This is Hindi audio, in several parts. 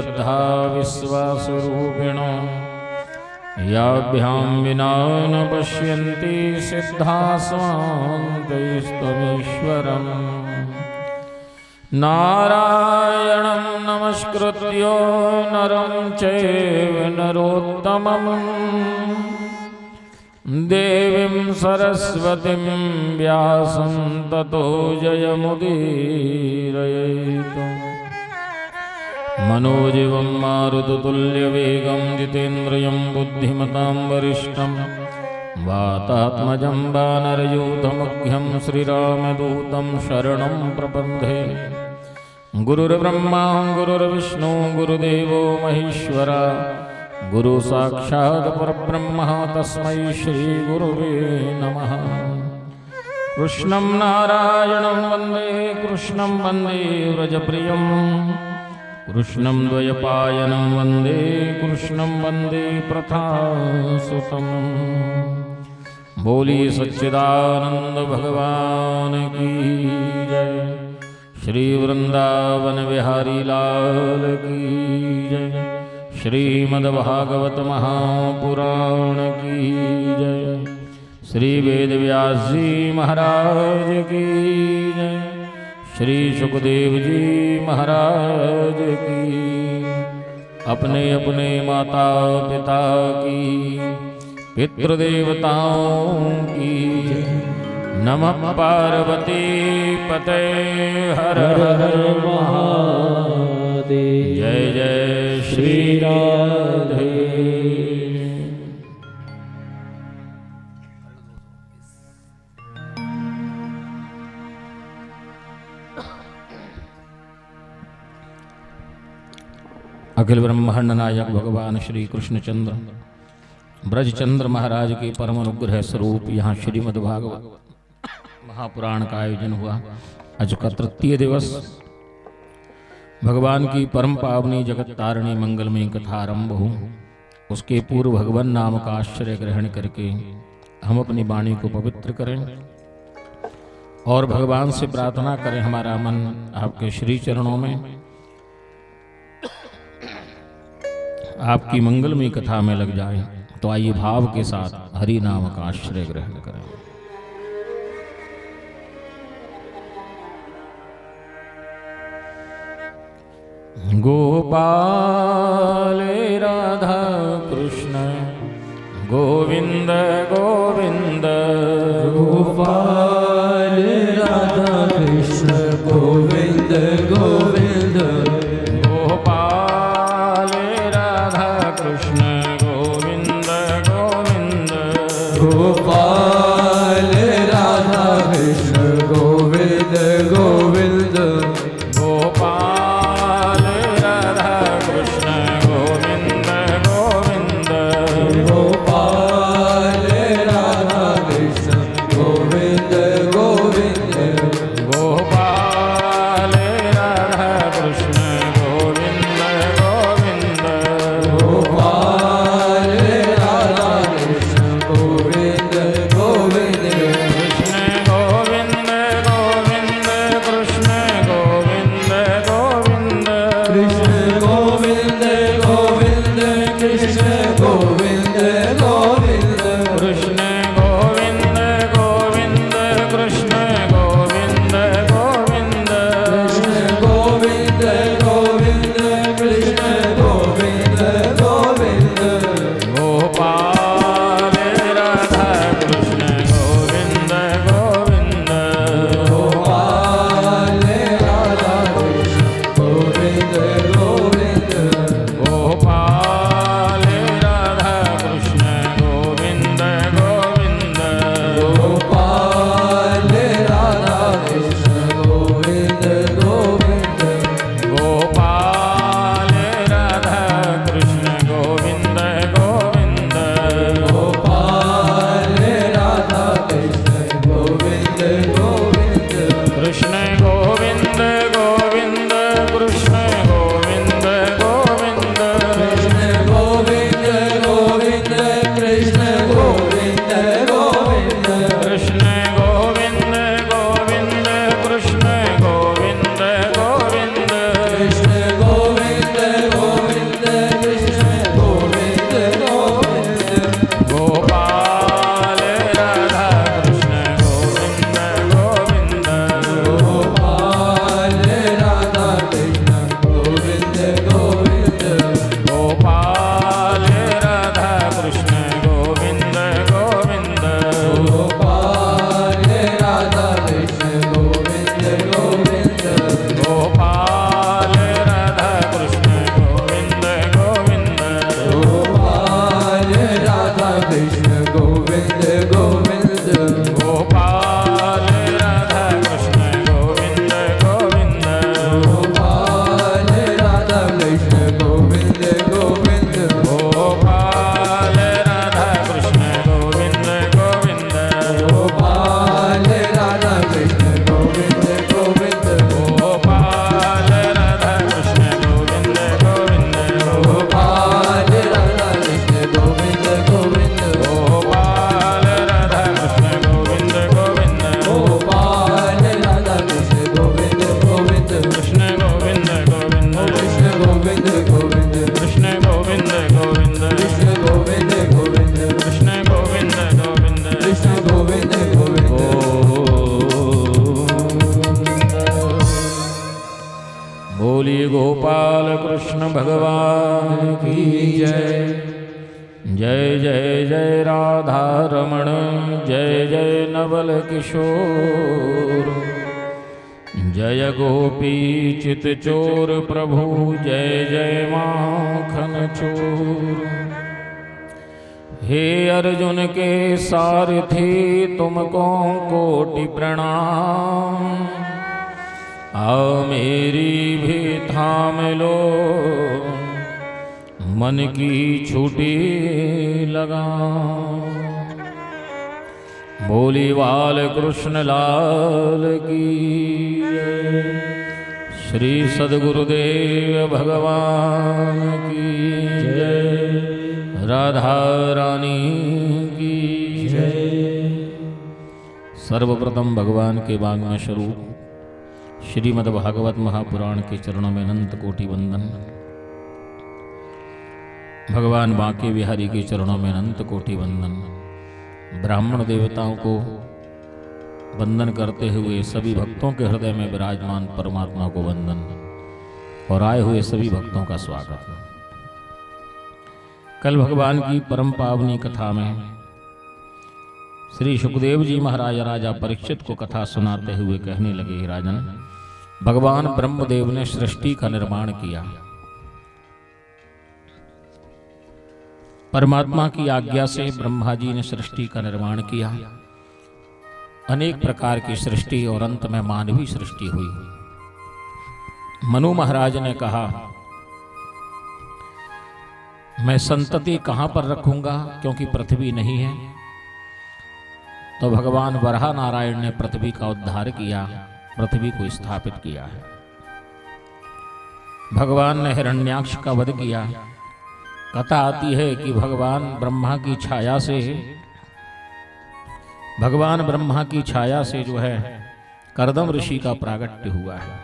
श्रद्धा विश्वासरूपिणो याभ्यां विना न पश्यन्ति सिद्धाः स्वान्तैस्त्वमीश्वरम् नारायणं नमस्कृत्य नरं चैव नरोत्तमं देवीं सरस्वतीं व्यासं ततो जयमुदीरयेत् मनोजीवं मारुततुल्यवेगं जितेन्द्रियं बुद्धिमतां वरिष्ठं वातात्मजं वानरयूथमुख्यं श्रीरामदूतं शरणं प्रपन्थे गुरुर्ब्रह्मा गुरुर्विष्णु गुरुदेवो महेश्वरा गुरु साक्षात् परब्रह्म तस्मै श्री गुरुवे नमः। कृष्णं नारायणं वन्दे कृष्णं वन्दे व्रजप्रियं कृष्णं द्वयपायनं वन्दे कृष्णं वन्दे प्रथासुतं। बोली सच्चिदानंद भगवान की जय। श्री वृंदावन बिहारी लाल की जय। श्रीमद्भागवत महापुराण की जय। श्री वेदव्यास जी महाराज की जय। श्री सुखदेव जी महाराज की। अपने अपने माता पिता की पितृदेवताओं की नमः। पार्वती पते हर हर महादेव। जय जय श्री राधे। अखिल ब्रह्मांड नायक भगवान श्री कृष्णचंद्र ब्रजचंद्र महाराज के परम अनुग्रह स्वरूप यहाँ श्रीमद्भागवत महापुराण का आयोजन हुआ। आज का तृतीय दिवस भगवान की परम पावनी जगत तारिणी मंगलमयी कथा आरंभ हो। उसके पूर्व भगवान नाम का आश्रय ग्रहण करके हम अपनी वाणी को पवित्र करें और भगवान से प्रार्थना करें हमारा मन आपके श्री चरणों में आपकी मंगलमयी कथा में लग जाए। तो आइए भाव के साथ हरि नाम का आश्रय ग्रहण करें। गोपाल राधा कृष्ण गोविंद गोविंद। गोपाल राधा कृष्ण गोविंद गोविंद। गोपाल राधा कृष्ण गोविंद गोविंद। गोपाल राधा कृष्ण गोविंद गोविंद। गोपाल राधा कृष्ण गोविंद गोविंद। गोपाल राधा कृष्ण गोविंद गोविंद गोविंद गोपाल राधा कृष्ण गोविंद गोविंद गोपाल राधा कृष्ण गोविंद गोविंद गोपाल राधा कृष्ण गोविंद गोविंद गोपाल राधा कृष्ण गोविंद गोविंद गोपाल राधा कृष्ण गोविंद गोविंद गोपाल राधा कृष्ण गोविंद गोविंद कृष्ण गोविंद गोविंद कृष्ण गोविंद गोविंद कृष्ण गोविंद गोविंद कृष्ण गोविंद गोविंद कृष्ण गोविंद गोविंद कृष्ण गोविंद गोविंद बोली गोपाल कृष्ण भगवान की जय जय जय जय राधा रमण जय जय नवल किशोर जय गोपी चित चोर प्रभु जय जय माखन चोर हे अर्जुन के सारथी तुमको कोटि प्रणाम आओ मेरी भी थाम लो मन की छुट्टी लगा बोली बाल कृष्ण लाल की जय। श्री सद्गुरुदेव भगवान की जय राधा रानी की जय। सर्वप्रथम भगवान के वाङ्मय स्वरूप श्रीमद्भागवत महापुराण के चरणों में अनंत कोटि वंदन। भगवान बांके बिहारी के चरणों में अनंत कोटि वंदन। ब्राह्मण देवताओं को वंदन करते हुए सभी भक्तों के हृदय में विराजमान परमात्मा को वंदन और आए हुए सभी भक्तों का स्वागत। कल भगवान की परम पावनी कथा में श्री सुखदेव जी महाराज राजा परीक्षित को कथा सुनाते हुए कहने लगे, राजन भगवान ब्रह्मदेव ने सृष्टि का निर्माण किया। परमात्मा की आज्ञा से ब्रह्मा जी ने सृष्टि का निर्माण किया। अनेक प्रकार की सृष्टि और अंत में मानवी सृष्टि हुई। मनु महाराज ने कहा, मैं संतति कहां पर रखूंगा क्योंकि पृथ्वी नहीं है। तो भगवान वराह नारायण ने पृथ्वी का उद्धार किया, पृथ्वी को स्थापित किया है। भगवान ने हिरण्याक्ष का वध किया। कथा आती है कि भगवान ब्रह्मा की छाया से जो है कर्दम ऋषि का प्रागट्य हुआ है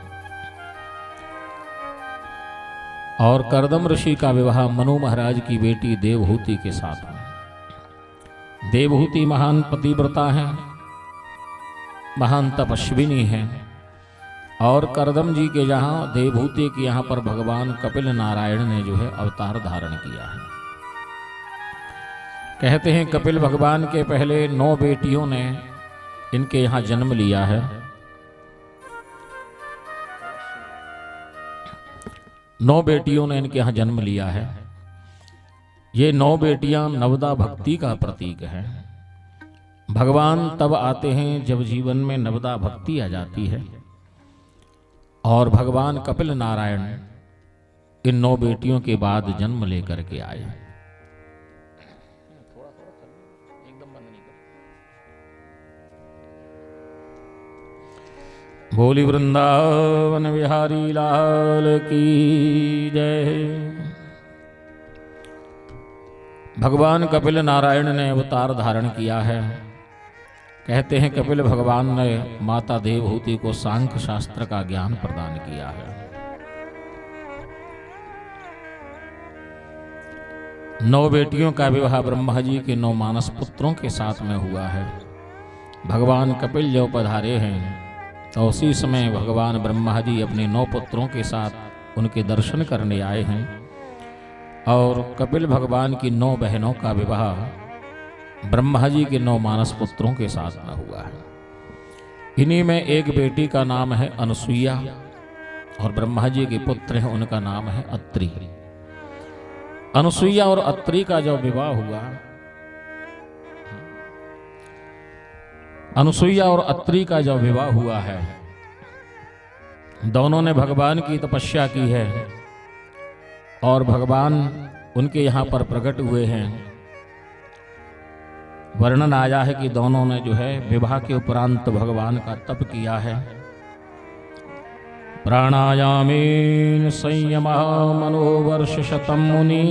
और कर्दम ऋषि का विवाह मनु महाराज की बेटी देवहूति के साथ है। देवहूति महान पतिव्रता है, महान तपस्विनी है और करदम जी के यहाँ देवहूति के यहाँ पर भगवान कपिल नारायण ने जो है अवतार धारण किया है। कहते हैं कपिल भगवान के पहले 9 बेटियों ने इनके यहाँ जन्म लिया है। 9 बेटियों ने इनके यहाँ जन्म लिया है। ये 9 बेटियां नवदा भक्ति का प्रतीक है। भगवान तब आते हैं जब जीवन में नवदा भक्ति आ जाती है और भगवान कपिल नारायण इन 9 बेटियों के बाद जन्म लेकर के आए। बोली वृंदावन बिहारी लाल की जय। भगवान कपिल नारायण ने अवतार धारण किया है। कहते हैं कपिल भगवान ने माता देवहूति को सांख्य शास्त्र का ज्ञान प्रदान किया है। 9 बेटियों का विवाह ब्रह्मा जी के 9 मानस पुत्रों के साथ में हुआ है। भगवान कपिल जब पधारे हैं तो उसी समय भगवान ब्रह्मा जी अपने 9 पुत्रों के साथ उनके दर्शन करने आए हैं और कपिल भगवान की 9 बहनों का विवाह ब्रह्मा जी के 9 मानस पुत्रों के साथ में हुआ है। इन्हीं में एक बेटी का नाम है अनुसुईया और ब्रह्मा जी के पुत्र हैं, उनका नाम है अत्रि। अनुसुईया और अत्रि का जब विवाह हुआ, अनुसुईया और अत्रि का जब विवाह हुआ है, दोनों ने भगवान की तपस्या की है और भगवान उनके यहाँ पर प्रकट हुए हैं। वर्णन आया है कि दोनों ने जो है विवाह के उपरांत भगवान का तप किया है। प्राणायामेन संयमा मनोवर्ष शतम मुनि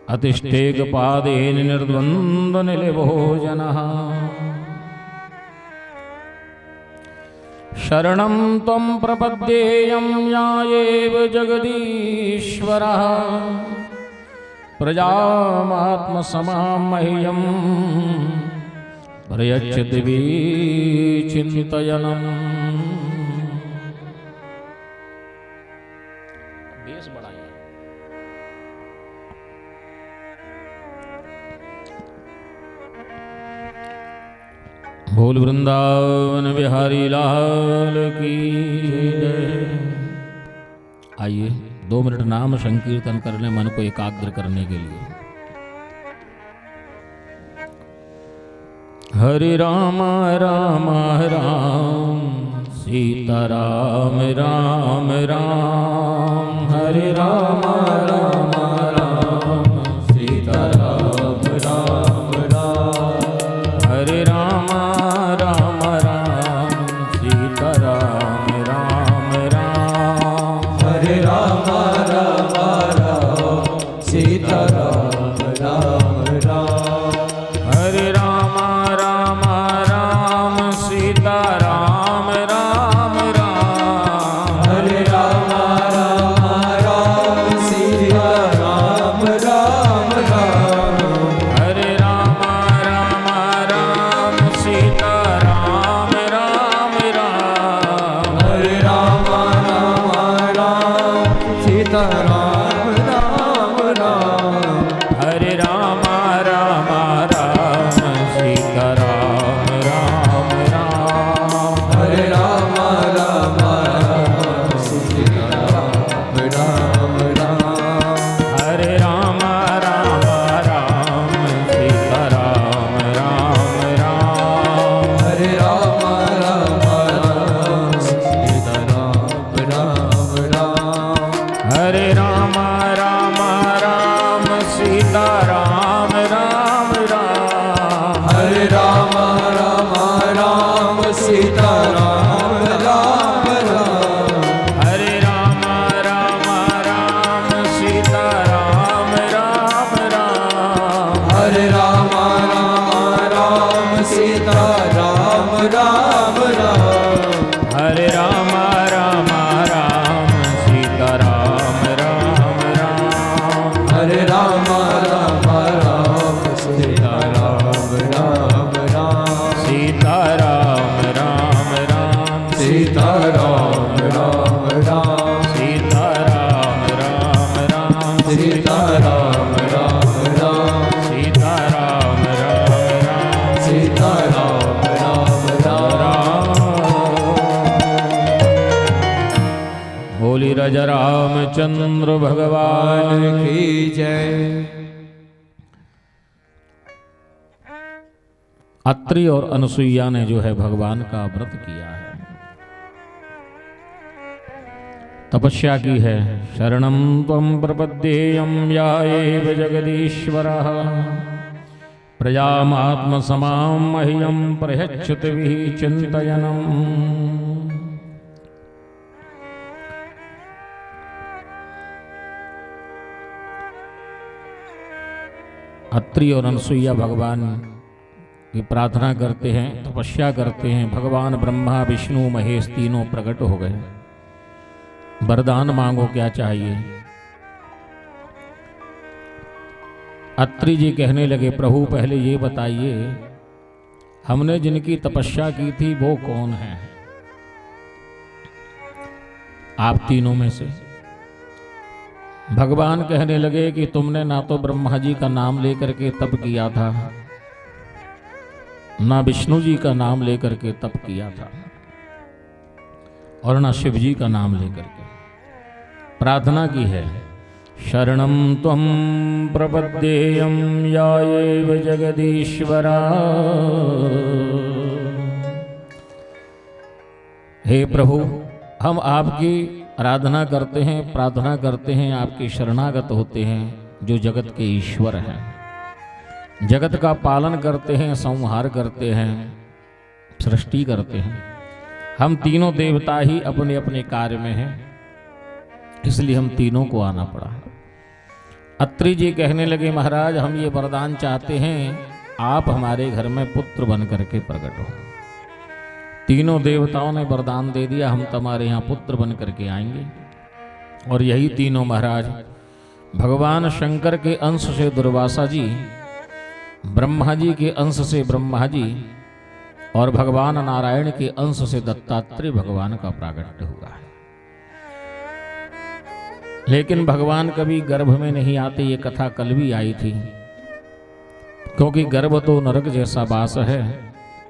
अतिष्ठेक पादेन निर्द्वंद्व निलभोजनः शरणं त्वं प्रपद्येयं यायेव जगदीश्वरः प्रजामात्मसमां मह्यं प्रयच्छति विचिन्तयनम्। बेस बढ़ाइए। बोल वृंदावन बिहारी लाल की जय। आइए 2 मिनट नाम संकीर्तन करने, मन को एकाग्र करने के लिए। हरे राम राम राम सीता राम राम राम, हरे राम राम राम सीता राम राम राम, हरे राम राम राम सीता राम राम राम, हरे राम राम राम सीता राम राम राम, हरे राम राम राम सीता राम राम राम, हरे राम राम राम सीता राम राम राम, हरे राम राम राम सीता राम राम राम, हरे राम राम राम सीता राम राम राम, हरे राम राम राम सीता राम राम राम, हरे राम राम राम सीता राम राम राम, हरे राम राम राम सीता राम राम राम, हरे राम राम राम सीता राम राम राम, हरे राम राम राम सीता राम राम राम, हरे राम राम राम सीता राम राम राम, हरे राम राम राम सीता राम राम राम, हरे राम राम राम सीता राम राम राम, हरे राम राम राम सीता राम राम राम, हरे राम राम राम सीता राम राम राम, सीता राम राम राम, सीता राम राम राम, सीता राम राम राम, सीता राम राम राम, सीता राम राम राम, सीता राम राम राम। बोली राजा रामचंद्र भगवान की जय। अत्रि और अनुसुईया ने जो है भगवान का व्रत किया है, तपस्या की है। शरणं त्वं प्रपद्येयं याएव जगदीश्वरः प्रजामात्मसमां मह्यं प्रयच्छति विचिन्तयनम्। अत्रि और अनुसुईया भगवान की प्रार्थना करते हैं, तपस्या करते हैं। भगवान ब्रह्मा विष्णु महेश तीनों प्रकट हो गए। वरदान मांगो, क्या चाहिए। अत्रि जी कहने लगे, प्रभु पहले ये बताइए, हमने जिनकी तपस्या की थी वो कौन है आप तीनों में से। भगवान कहने लगे कि तुमने ना तो ब्रह्मा जी का नाम लेकर के तप किया था, ना विष्णु जी का नाम लेकर के तप किया था, और ना शिव जी का नाम लेकर के प्रार्थना की है। शरणं त्वं प्रपद्येयं याएव जगदीश्वरा। हे प्रभु, हम आपकी आराधना करते हैं, प्रार्थना करते हैं, आपके शरणागत होते हैं जो जगत के ईश्वर हैं, जगत का पालन करते हैं, संहार करते हैं, सृष्टि करते हैं। हम तीनों देवता ही अपने अपने कार्य में हैं, इसलिए हम तीनों को आना पड़ा। अत्रि जी कहने लगे, महाराज हम ये वरदान चाहते हैं, आप हमारे घर में पुत्र बन करके प्रकट हो। तीनों देवताओं ने वरदान दे दिया, हम तुम्हारे यहाँ पुत्र बन करके आएंगे। और यही तीनों महाराज भगवान शंकर के अंश से दुर्वासा जी, ब्रह्मा जी के अंश से ब्रह्मा जी और भगवान नारायण के अंश से दत्तात्रेय भगवान का प्राकट्य हुआ है। लेकिन भगवान कभी गर्भ में नहीं आते, ये कथा कल भी आई थी, क्योंकि गर्भ तो नरक जैसा वास है,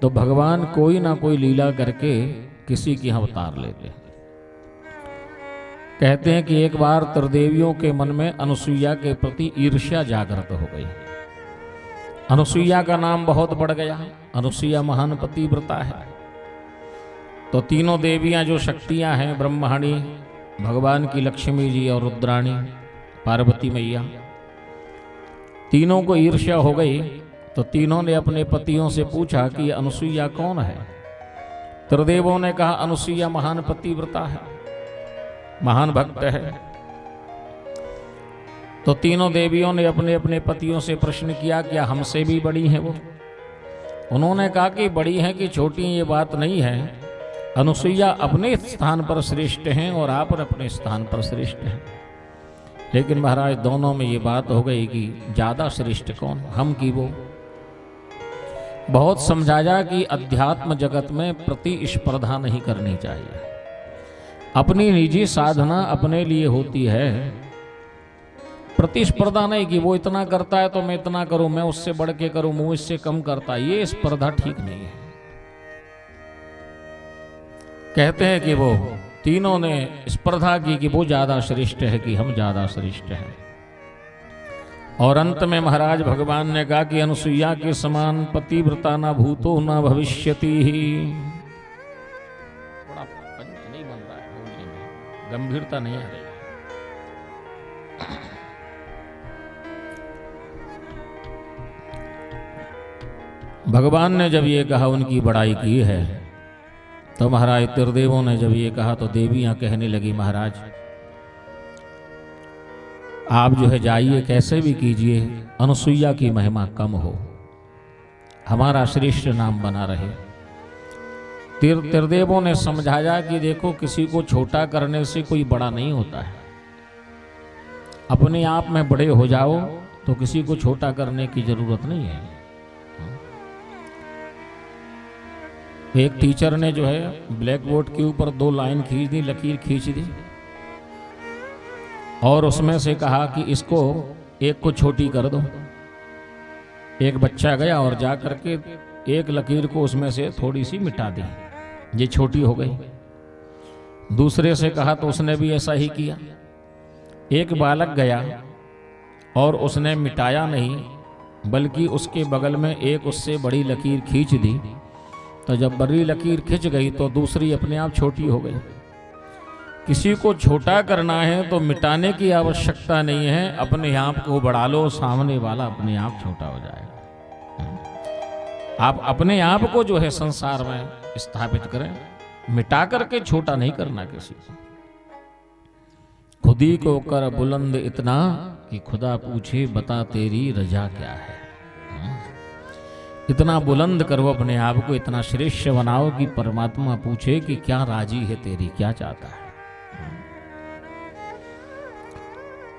तो भगवान कोई ना कोई लीला करके किसी की अवतार लेते हैं। कहते हैं कि एक बार त्रिदेवियों के मन में अनुसुईया के प्रति ईर्ष्या जागृत हो गई। अनुसुईया का नाम बहुत बढ़ गया, अनुसुईया महान पतिव्रता है। तो तीनों देवियां जो शक्तियां हैं, ब्रह्माणी, भगवान की लक्ष्मी जी और रुद्राणी, पार्वती मैया, तीनों को ईर्ष्या हो गई। तो तीनों ने अपने पतियों से पूछा कि अनुसुईया कौन है। त्रिदेवों ने कहा अनुसुईया महान पतिव्रता है, महान भक्त है। तो तीनों देवियों ने अपने अपने पतियों से प्रश्न किया, क्या हमसे भी बड़ी हैं वो? उन्होंने कहा कि बड़ी हैं कि छोटी, ये बात नहीं है। अनुसुईया अपने स्थान पर श्रेष्ठ हैं और आप अपने स्थान पर श्रेष्ठ हैं। लेकिन महाराज दोनों में ये बात हो गई कि ज्यादा श्रेष्ठ कौन, हम की वो। बहुत समझाया कि अध्यात्म जगत में प्रतिस्पर्धा नहीं करनी चाहिए। अपनी निजी साधना अपने लिए होती है, प्रतिस्पर्धा नहीं कि वो इतना करता है तो मैं इतना करूं, मैं उससे बढ़ के करूं, वो इससे कम करता है, ये स्पर्धा ठीक नहीं है। कहते हैं कि वो तीनों ने स्पर्धा की कि वो ज्यादा श्रेष्ठ है कि हम ज्यादा श्रेष्ठ हैं। और अंत में महाराज भगवान ने कहा कि अनुसुईया के समान पतिव्रता न भूतो न भविष्यति ही। थोड़ा पंच नहीं बन रहा है बोलने में, गंभीरता नहीं आ रही। भगवान ने जब ये कहा, उनकी बड़ाई की है, तो महाराज त्रिदेवों ने जब ये कहा तो देवियां कहने लगी, महाराज आप जो है जाइए, कैसे भी कीजिए, अनुसुईया की महिमा कम हो, हमारा श्रेष्ठ नाम बना रहे। त्रिदेवों ने समझाया कि देखो, किसी को छोटा करने से कोई बड़ा नहीं होता है। अपने आप में बड़े हो जाओ तो किसी को छोटा करने की जरूरत नहीं है। एक टीचर ने जो है ब्लैक बोर्ड के ऊपर 2 लाइन खींच दी, लकीर खींच दी, और उसमें से कहा कि इसको एक को छोटी कर दो। एक बच्चा गया और जा करके एक लकीर को उसमें से थोड़ी सी मिटा दी, ये छोटी हो गई। दूसरे से कहा तो उसने भी ऐसा ही किया। एक बालक गया और उसने मिटाया नहीं, बल्कि उसके बगल में एक उससे बड़ी लकीर खींच दी। तो जब बड़ी लकीर खिंच गई तो दूसरी अपने आप छोटी हो गई। किसी को छोटा करना है तो मिटाने की आवश्यकता नहीं है, अपने आप को बढ़ा लो, सामने वाला अपने आप छोटा हो जाएगा। आप अपने आप को जो है संसार में स्थापित करें, मिटा करके छोटा नहीं करना किसी को। खुद ही को कर बुलंद इतना कि खुदा पूछे बता तेरी रजा क्या है। इतना बुलंद करो अपने आप को, इतना श्रेष्ठ बनाओ कि परमात्मा पूछे कि क्या राजी है तेरी, क्या चाहता है।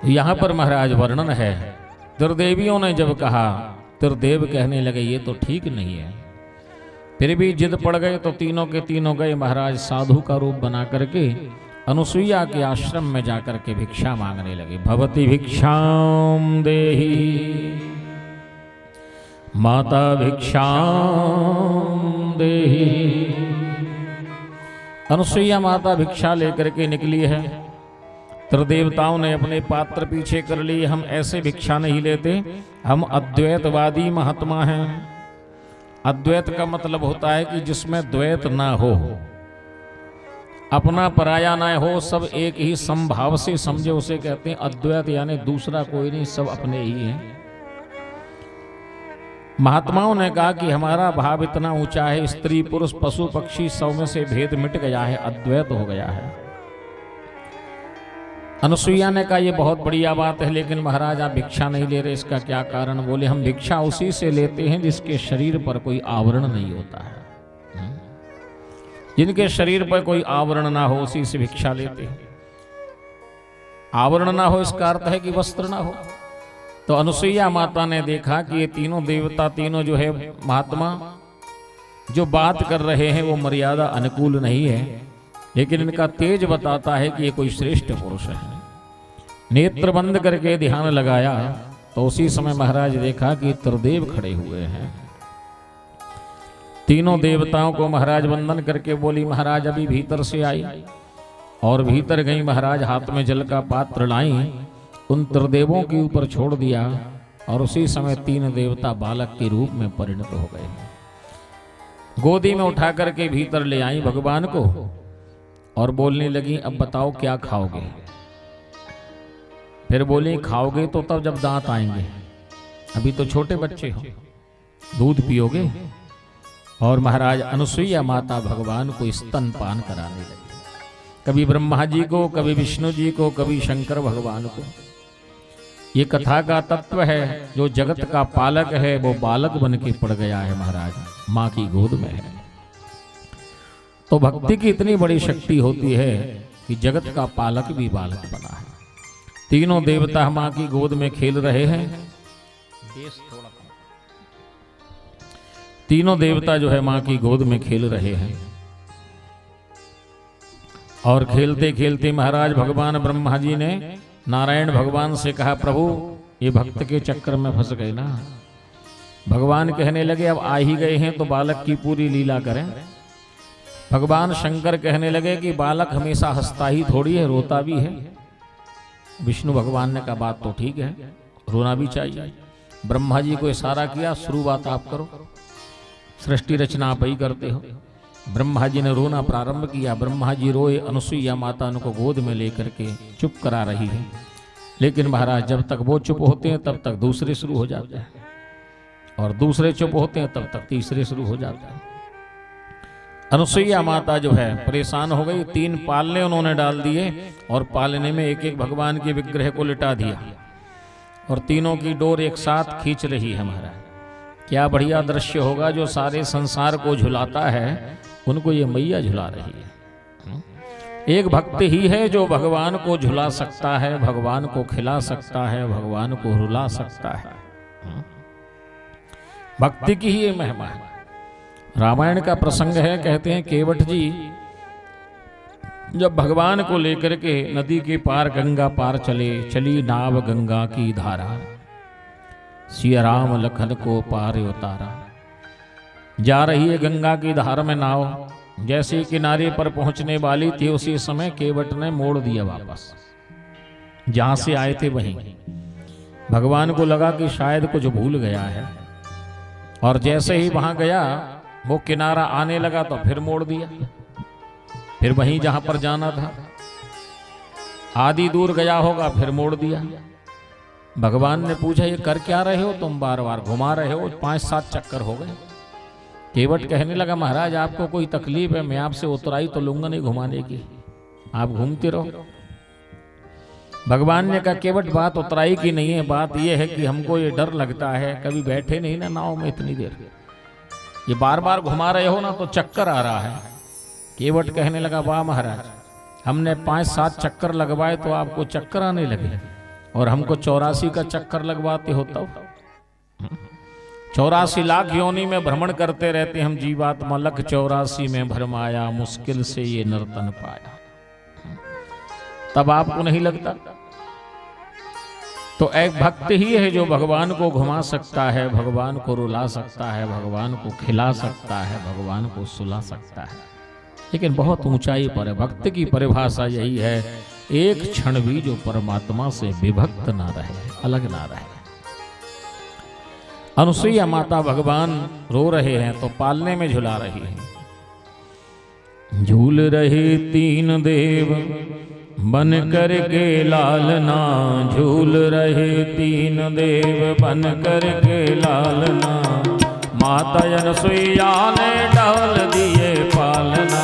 यहां पर महाराज वर्णन है, त्रिदेवियों ने जब कहा, त्रिदेव कहने लगे ये तो ठीक नहीं है। फिर भी जिद पड़ गए तो तीनों के तीनों गए महाराज साधु का रूप बना करके अनुसुईया के आश्रम में जाकर के भिक्षा मांगने लगे। भवती भिक्षाम देहि माता भिक्षाम देहि। अनुसुईया माता भिक्षा लेकर के निकली है। त्रिदेवताओं ने अपने पात्र पीछे कर लिए, हम ऐसे भिक्षा नहीं लेते, हम अद्वैतवादी महात्मा हैं। अद्वैत का मतलब होता है कि जिसमें द्वैत ना हो। अपना पराया ना हो, सब एक ही समभाव से समझे, उसे कहते हैं अद्वैत, यानी दूसरा कोई नहीं, सब अपने ही हैं। महात्माओं ने कहा कि हमारा भाव इतना ऊंचा है, स्त्री पुरुष पशु पक्षी सब में से भेद मिट गया है, अद्वैत हो गया है। अनुसुईया ने कहा ये बहुत बढ़िया बात है, लेकिन महाराज आप भिक्षा नहीं ले रहे, इसका क्या कारण? बोले हम भिक्षा उसी से लेते हैं जिसके शरीर पर कोई आवरण नहीं होता है। जिनके शरीर पर कोई आवरण ना हो उसी से भिक्षा लेते हैं। आवरण ना हो इसका अर्थ है कि वस्त्र ना हो। तो अनुसुईया माता ने देखा कि ये तीनों देवता, तीनों जो है महात्मा जो बात कर रहे हैं वो मर्यादा अनुकूल नहीं है, लेकिन इनका तेज बताता है कि ये कोई श्रेष्ठ पुरुष है। नेत्र बंद करके ध्यान लगाया तो उसी समय महाराज देखा कि त्रिदेव खड़े हुए हैं। तीनों देवताओं को महाराज वंदन करके बोली महाराज अभी भीतर से आई, और भीतर गई। महाराज हाथ में जल का पात्र लाई, उन त्रिदेवों के ऊपर छोड़ दिया, और उसी समय तीन देवता बालक के रूप में परिणत हो गए। गोदी में उठा करके भीतर ले आई भगवान को, और बोलने लगी अब बताओ क्या खाओगे? फिर बोली खाओगे तो तब जब दांत आएंगे, अभी तो छोटे बच्चे हो, दूध पियोगे। और महाराज अनुसुईया माता भगवान को स्तनपान कराने लगी, कभी ब्रह्मा जी को, कभी विष्णु जी को, कभी शंकर भगवान को। ये कथा का तत्व है, जो जगत का पालक है वो बालक बन के पड़ गया है महाराज, माँ की गोद में है। तो भक्ति की इतनी बड़ी शक्ति होती है कि जगत का पालक भी बालक बना है। तीनों देवता माँ की गोद में खेल रहे हैं। तीनों देवता जो है माँ की गोद में खेल रहे हैं, और खेलते खेलते महाराज भगवान ब्रह्मा जी ने नारायण भगवान से कहा प्रभु ये भक्त के चक्कर में फंस गए ना। भगवान कहने लगे अब आ ही गए हैं तो बालक की पूरी लीला करें। भगवान शंकर कहने लगे कि बालक हमेशा हंसता ही थोड़ी है, रोता भी है। विष्णु भगवान ने कहा बात तो ठीक है, रोना भी चाहिए। ब्रह्मा जी को इशारा किया शुरुआत आप करो, सृष्टि रचना आप ही करते हो। ब्रह्मा जी ने रोना प्रारंभ किया। ब्रह्मा जी रोए, अनुसुईया माता उनको गोद में लेकर के चुप करा रही है। लेकिन महाराज जब तक वो चुप होते हैं तब तक दूसरे शुरू हो जाते हैं, और दूसरे चुप होते हैं तब तक तीसरे शुरू हो जाते हैं। अनुसुईया माता जो है परेशान हो गई। 3 पालने उन्होंने डाल दिए, और पालने में एक एक भगवान के विग्रह को लिटा दिया, और तीनों की डोर एक साथ खींच रही है महाराज। क्या बढ़िया दृश्य होगा, जो सारे संसार को झुलाता है उनको ये मैया झुला रही है। एक भक्त ही है जो भगवान को झुला सकता है, भगवान को खिला सकता है, भगवान को रुला सकता है। भक्ति की ही ये महिमा है। रामायण का प्रसंग है, कहते हैं केवट जी जब भगवान को लेकर के नदी के पार गंगा पार चले, चली नाव गंगा की धारा, सिया राम लखन को पार उतारा। जा रही है गंगा की धार में नाव, जैसे किनारे पर पहुंचने वाली थी उसी समय केवट ने मोड़ दिया वापस, जहां से आए थे वहीं। भगवान को लगा कि शायद कुछ भूल गया है, और जैसे ही वहां गया वो किनारा आने लगा तो फिर मोड़ दिया, फिर वहीं जहां पर जाना था। आधी दूर गया होगा फिर मोड़ दिया। भगवान ने पूछा ये कर क्या रहे हो तुम, बार बार घुमा रहे हो, 5-7 चक्कर हो गए। केवट कहने लगा महाराज आपको कोई तकलीफ है, मैं आपसे उतराई तो लूंगा नहीं घुमाने की, आप घूमते रहो। भगवान ने कहा केवट बात उतराई की नहीं है, बात यह है कि हमको ये डर लगता है, कभी बैठे नहीं ना नाव में इतनी देर, ये बार बार घुमा रहे हो ना तो चक्कर आ रहा है। केवट कहने लगा वाह महाराज, हमने 5-7 चक्कर लगवाए तो आपको चक्कर आने लगे, और हमको 84 का चक्कर लगवाते हो तब। 84 लाख योनि में भ्रमण करते रहते हम जीवात्मा, लख 84 में भरमाया, मुश्किल से ये नर्तन पाया, तब आपको नहीं लगता। तो एक भक्त ही है जो भगवान को घुमा सकता है, भगवान को रुला सकता है, भगवान को खिला सकता है, भगवान को सुला सकता है, लेकिन बहुत ऊंचाई पर है। भक्त की परिभाषा यही है, एक क्षण भी जो परमात्मा से विभक्त ना रहे, अलग ना रहे। अनुसुईया माता भगवान रो रहे हैं तो पालने में झुला रही है। झूल रहे तीन देव बन कर के लालना, झूल रहे तीन देव बन कर के लालना। माता अनसुईया ने डाल दिए पालना,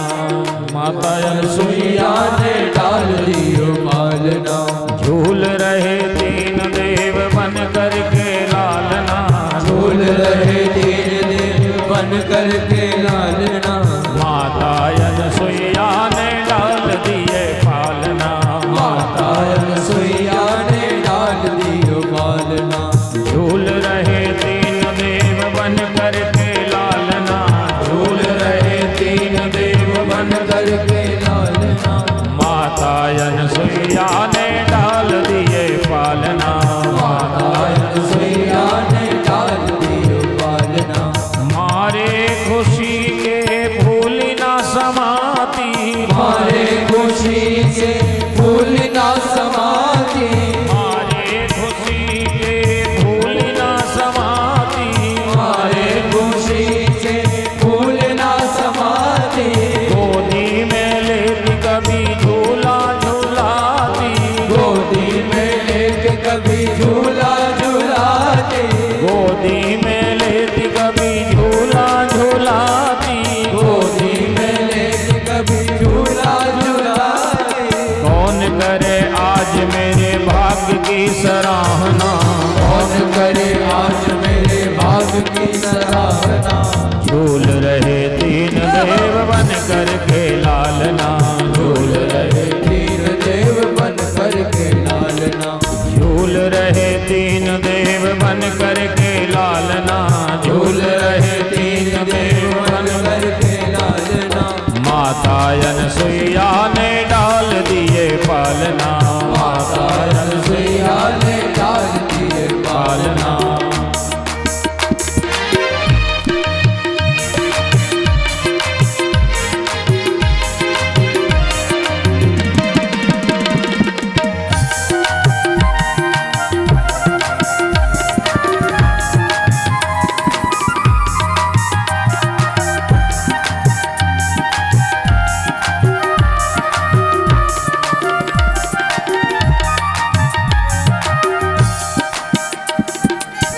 माता अनसुईया ने डाल दिए पालना। झूल रहे तीन देव बन कर के लालना, झूल रहे तीन देव बन कर के लालना। माता अनसुईया ने डाल दिए पालना, माता अनसुईया ने डाल दिए पालना। झूल रहे तीन देव बन कर के लालना, झूल रहे तीन देव बन कर के लालना। माता अनसुईया ने डाल दिए पालना, माता अनसुईया ने डाल दिए पालना। मारे खुशी के फूल ना समाती, मारे खुशी से फूल ना समाती। मारे खुशी के फूल ना समाती, मारे खुशी से फूल ना समाती। गोदी में लेती कभी झूला झूलाती, गोदी में लेके कभी झूला झूलाती। गोदी में लेती कभी झूला झूलाती। गोदी में लेके कभी झूला झूलाती। कौन करे आज मेरे भाग्य की सराहना, कौन करे आज मेरे भाग्य की सराहना। झूल रहे तीन देव बन कर के लालना, झूल रहे तीन देव बन कर के लालना। झूल रहे तीन देव बन कर के लालना, झूल रहे तीन देव बन कर के लालना। माता अनसुईया ने डाल दिए पालना, माता अनसुईया ने डाल दिए पालना।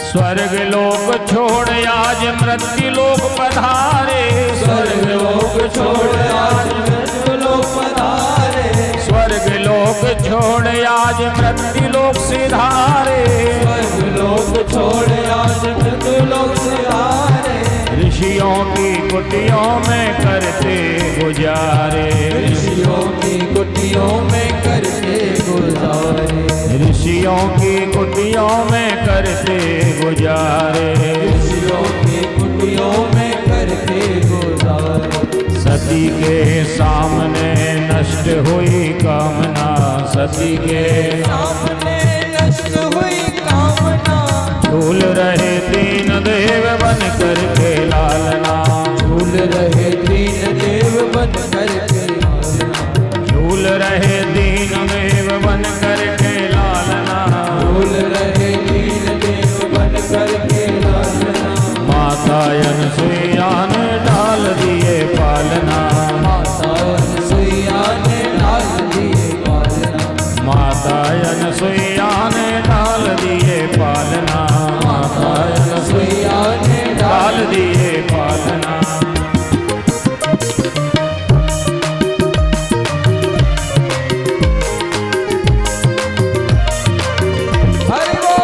स्वर्ग लोक छोड़ आज मृत्यु लोक पधारे, स्वर्ग लोक छोड़ आज मृत्यु लोक पधारे। स्वर्ग लोक छोड़ आज मृत्यु लोक सिधारे। स्वर्ग लोक छोड़ आज मृत्यु लोक सिधारे। ऋषियों की कुटियों में करते गुजारे, ऋषियों की कुटियों में करके गुजारे। ऋषियों की कुटियों में करते गुजारे। ऋषियों की कुटियों में करके गुजारे। सती के सामने नष्ट हुई कामना, सती के सामने नष्ट हुई कामना। झूल रहे तीन देव बन कर के लालना, झूल रहे तीन देव बन कर के लालना। झूल रहे तीन देव बन कर के लालना। झूल रहे तीन देव बन कर के लालना। माता अनसुईया ने डाल दिए पालना, माता अनसुईया ने डाल दिए पालना। माता अनसुईया ने डाल दिए पालना, माता अनसुईया ने डाल दिए पालना। हरि बोल।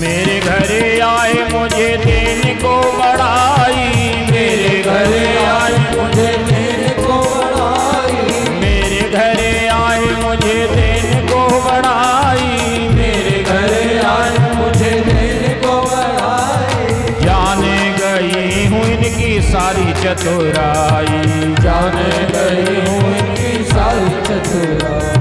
मेरे घरे आए मुझे देने को बड़ाई, मेरे घरे आए मुझे देने को बड़ाई। मेरे घरे आए मुझे देने को बड़ाई। मेरे घरे आए मुझे देने को बड़ाई। जाने गई हूँ इनकी सारी चतुराई, जाने गई हूँ इनकी सारी चतुराई।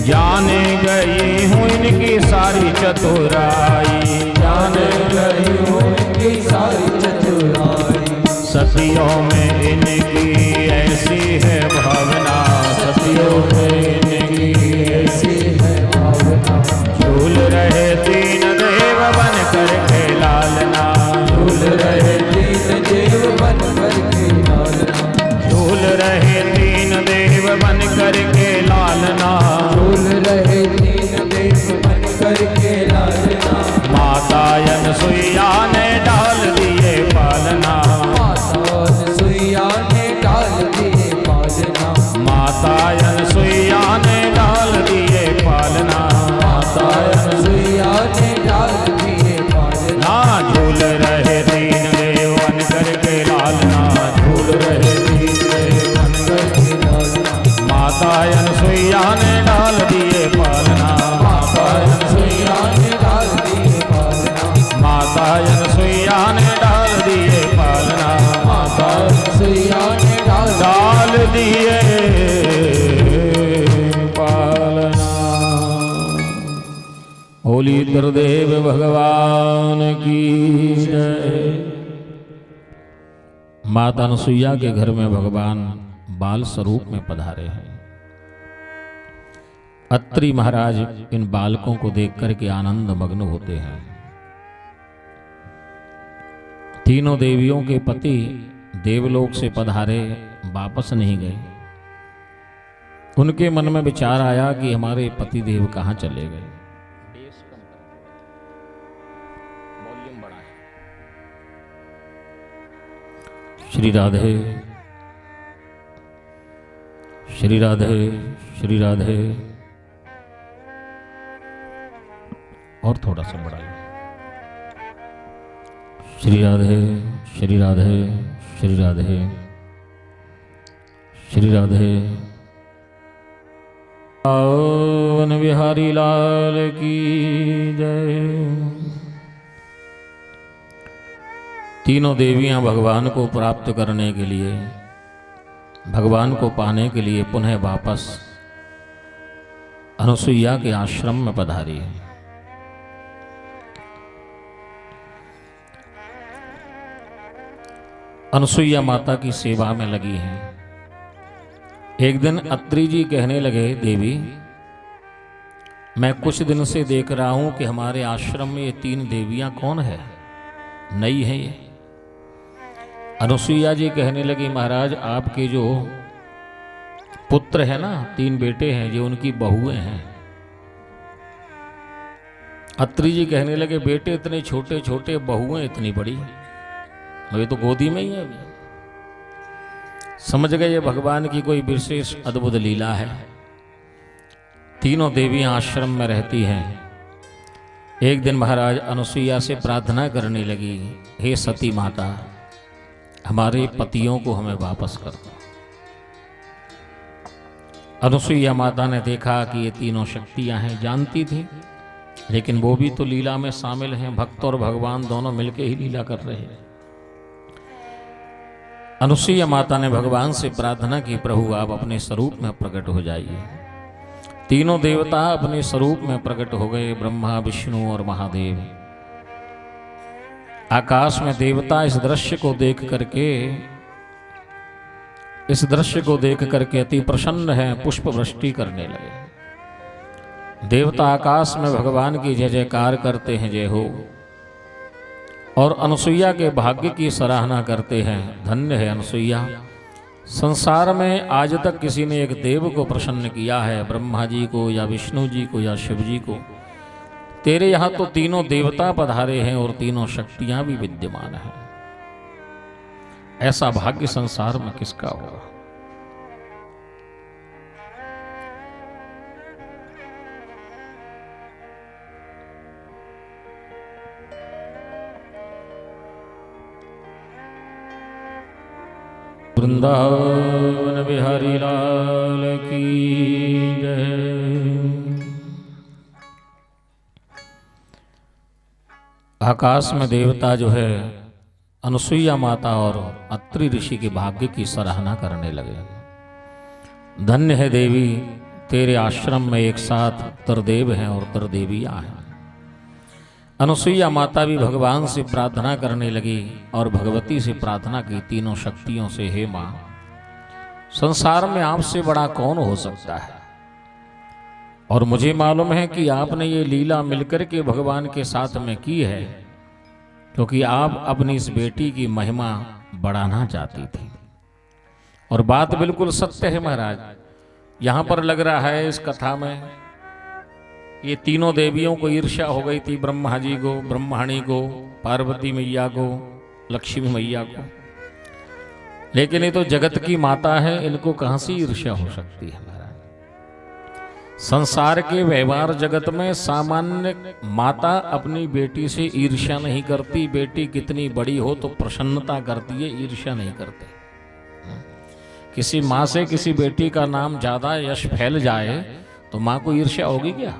जाने गई हूँ इनकी सारी चतुराई। जाने गई हूँ इनकी सारी चतुराई। सती सतियों में इनकी ऐसी है भावना, सतियों में इनकी ऐसी है भावना, झूल रहे तीन देव बन करके लालना, झूल रहे तीन देव बन करके लालना, झूल रहे तीन देव बन करके लालना, झूल रहे तीन देव बन करके लालना, माता अनसुईया ने डाल दिए पालना, माता अनसुईया ने डाल दिए पालना, माता अनसुईया ने डाल दिए पालना, माता अनसुईया ने डाल दिए पालना, ना झूल रहे तीन देव बन करके लालना, झूल रहे तीन देव बन करके लालना, माता अनसुईया ने डाल दिए पालना, माता अनसुईया ने डाल दिए पालना, माता अनसुईया ने डाल दिए पालना, माता अनसुईया ने डाल दिए पालना। होली गुरुदेव भगवान की जय। माता अनसुईया के घर में भगवान बाल स्वरूप में पधारे हैं। अत्रि महाराज इन बालकों को देख करके आनंद मग्न होते हैं। तीनों देवियों के पति देवलोक से पधारे, वापस नहीं गए। उनके मन में विचार आया कि हमारे पति देव कहां चले गए। श्री राधे श्री राधे श्री राधे। और थोड़ा सा बढ़ाइए। श्री राधे श्री राधे श्री राधे श्री राधे। वन बिहारी लाल की जय। तीनों देवियां भगवान को प्राप्त करने के लिए, भगवान को पाने के लिए पुनः वापस अनुसुईया के आश्रम में पधारी है। अनुसुईया माता की सेवा में लगी हैं। एक दिन अत्रि जी कहने लगे, देवी मैं कुछ दिन से देख रहा हूं कि हमारे आश्रम में ये तीन देवियां कौन है, नई है ये। अनुसुईया जी कहने लगी, महाराज आपके जो पुत्र है ना, तीन बेटे हैं, जो उनकी बहुएं हैं। अत्रि जी कहने लगे, बेटे इतने छोटे छोटे, बहुएं इतनी बड़ी, ये तो गोदी में ही है। समझ गए ये भगवान की कोई विशेष अद्भुत लीला है। तीनों देवियां आश्रम में रहती हैं। एक दिन महाराज अनुसुईया से प्रार्थना करने लगी, हे सती माता, हमारे पतियों को हमें वापस कर दो। अनुसुईया माता ने देखा कि ये तीनों शक्तियां हैं, जानती थी, लेकिन वो भी तो लीला में शामिल हैं। भक्त और भगवान दोनों मिलकर ही लीला कर रहे हैं। अनुसुईया माता ने भगवान से प्रार्थना की, प्रभु आप अपने स्वरूप में प्रकट हो जाइए। तीनों देवता अपने स्वरूप में प्रकट हो गए, ब्रह्मा विष्णु और महादेव। आकाश में देवता इस दृश्य को देख करके अति प्रसन्न हैं, पुष्प वृष्टि करने लगे। देवता आकाश में भगवान की जय जयकार करते हैं, जय हो, और अनुसुईया के भाग्य की सराहना करते हैं। धन्य है अनुसुईया, संसार में आज तक किसी ने एक देव को प्रसन्न किया है, ब्रह्मा जी को या विष्णु जी को या शिव जी को। तेरे यहाँ तो तीनों देवता पधारे हैं और तीनों शक्तियां भी विद्यमान हैं। ऐसा भाग्य संसार में किसका होगा। वृंदावन बिहारी लाल की जय। आकाश में देवता जो है अनुसुईया माता और अत्रि ऋषि के भाग्य की सराहना करने लगे। धन्य है देवी, तेरे आश्रम में एक साथ तरदेव हैं और तरदेवियां हैं। अनुसुईया माता भी भगवान से प्रार्थना करने लगी और भगवती से प्रार्थना की तीनों शक्तियों से, हे मां, संसार में आपसे बड़ा कौन हो सकता है। और मुझे मालूम है कि आपने ये लीला मिलकर के भगवान के साथ में की है, क्योंकि आप अपनी इस बेटी की महिमा बढ़ाना चाहती थी। और बात बिल्कुल सत्य है महाराज। यहां पर लग रहा है इस कथा में ये तीनों देवियों को ईर्ष्या हो गई थी, ब्रह्मा जी को, ब्रह्माणी को, पार्वती मैया को, लक्ष्मी मैया को। लेकिन ये तो जगत की माता है, इनको कहां से ईर्ष्या हो सकती है महाराज। संसार के व्यवहार जगत में सामान्य माता अपनी बेटी से ईर्ष्या नहीं करती। बेटी कितनी बड़ी हो तो प्रसन्नता करती है, ईर्ष्या नहीं करते। किसी माँ से किसी बेटी का नाम ज्यादा यश फैल जाए तो माँ को ईर्ष्या होगी क्या?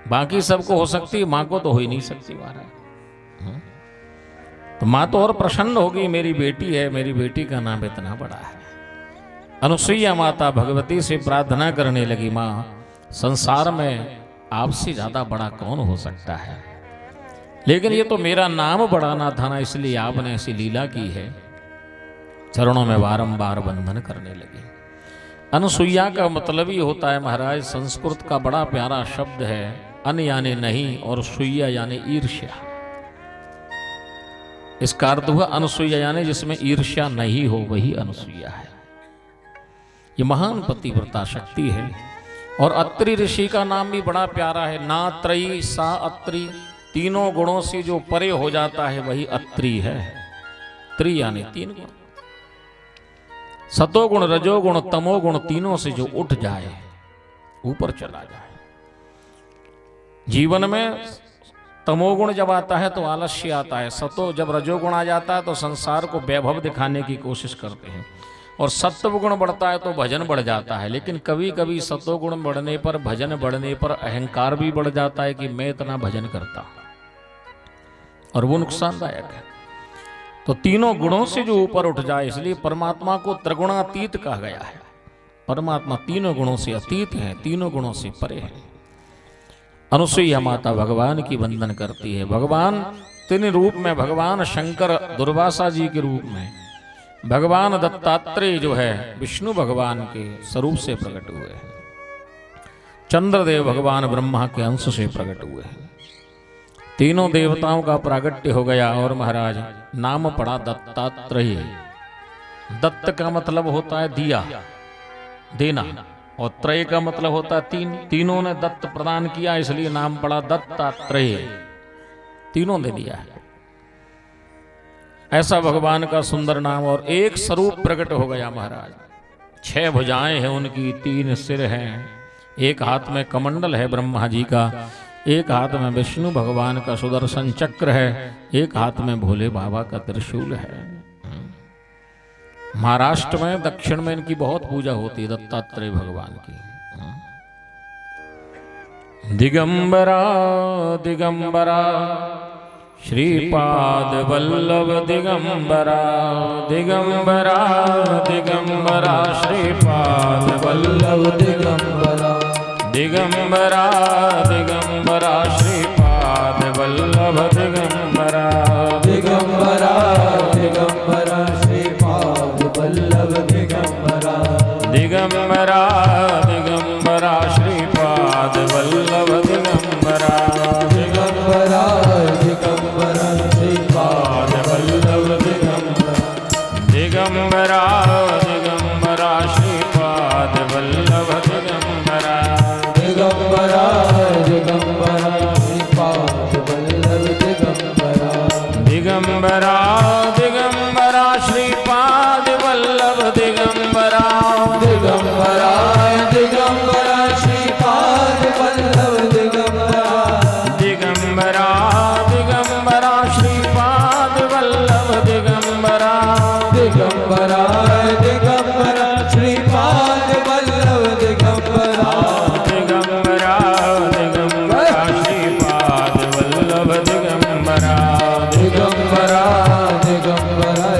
बाकी सबको हो सकती है, माँ को तो हो ही नहीं सकती महाराज। तो माँ तो और प्रसन्न होगी, मेरी बेटी है, मेरी बेटी का नाम इतना बड़ा है। अनुसुईया माता भगवती से प्रार्थना करने लगी, माँ, संसार में आपसे ज्यादा बड़ा कौन हो सकता है। लेकिन ये तो मेरा नाम बढ़ाना था ना, इसलिए आपने ऐसी लीला की है। चरणों में बारंबार वंदन करने लगी। अनुसुईया का मतलब ही होता है महाराज, संस्कृत का बड़ा प्यारा शब्द है, अन यानी नहीं और सुईया यानी ईर्ष्या। इसका अर्थ हुआ अनुसुईया यानी जिसमें ईर्ष्या नहीं हो, वही अनुसुईया है। ये महान पतिव्रता शक्ति है। और अत्रि ऋषि का नाम भी बड़ा प्यारा है, ना त्रयी सा अत्रि। तीनों गुणों से जो परे हो जाता है वही अत्रि है। त्रि यानी तीन गुण, सतोगुण, रजोगुण, तमोगुण, तीनों से जो उठ जाए, ऊपर चला जाए। जीवन में तमोगुण जब आता है तो आलस्य आता है, सतो जब रजोगुण आ जाता है तो संसार को वैभव दिखाने की कोशिश करते हैं, और सत्व गुण बढ़ता है तो भजन बढ़ जाता है। लेकिन कभी कभी सतोगुण बढ़ने पर, भजन बढ़ने पर अहंकार भी बढ़ जाता है कि मैं इतना भजन करता हूं, और वो नुकसानदायक है। तो तीनों गुणों से जो ऊपर उठ जाए, इसलिए परमात्मा को त्रिगुणातीत कहा गया है। परमात्मा तीनों गुणों से अतीत है, तीनों गुणों से परे है। अनुसुईया माता भगवान की वंदन करती है। भगवान तीन रूप में, भगवान शंकर दुर्वासा जी के रूप में, भगवान दत्तात्रेय जो है विष्णु भगवान के स्वरूप से प्रकट हुए हैं, चंद्रदेव भगवान ब्रह्मा के अंश से प्रकट हुए हैं। तीनों देवताओं का प्रागट्य हो गया और महाराज नाम पड़ा दत्तात्रेय। दत्त का मतलब होता है दिया, देना, और त्रय का मतलब होता है तीन। तीनों ने दत्त प्रदान किया, इसलिए नाम पड़ा दत्तात्रेय। तीनों ने दिया है, ऐसा भगवान का सुंदर नाम। और एक स्वरूप प्रकट हो गया महाराज। 6 भुजाएं हैं उनकी, 3 सिर हैं, एक हाथ में कमंडल है ब्रह्मा जी का, एक हाथ में विष्णु भगवान का सुदर्शन चक्र है, एक हाथ में भोले बाबा का त्रिशूल है। महाराष्ट्र में, दक्षिण में इनकी बहुत पूजा होती है, दत्तात्रेय भगवान की। दिगंबरा दिगंबरा श्रीपाद वल्लभ दिगंबरा, दिगंबरा दिगंबरा श्रीपाद वल्लभ दिगंबरा, दिगंबरा दिगंबरा श्रीपाद वल्लभ दिगंबरा, दिगंबरा दिगंबरा श्रीपाद वल्लभ दिगंबरा, दिगंबरा दिगंबरा श्रीपाद वल्लभ दिगंबरा, दिगंबरा दिगंबरा श्रीपाद वल्लभ दिगंबरा, दिगंबरा दिगंबरा श्रीपाद वल्लभ दिगंबरा, दिगंबरा दिगंबरा श्रीपाद वल्लभ दिगंबरा, दिगंबरा दिगंबरा श्रीपाद वल्लभ दिगंबरा, दिगंबरा दिगंबरा श्रीपाद वल्लभ दिगंबरा, दिगंबरा दिगंबरा श्रीपाद वल्लभ दिगंबरा, दिगंबरा दिगंबरा श्रीपाद वल्लभ दिगंबरा, दिगंबरा दिगंबरा श्रीपाद वल्लभ दिगंबरा, दिगंबरा दिगंबरा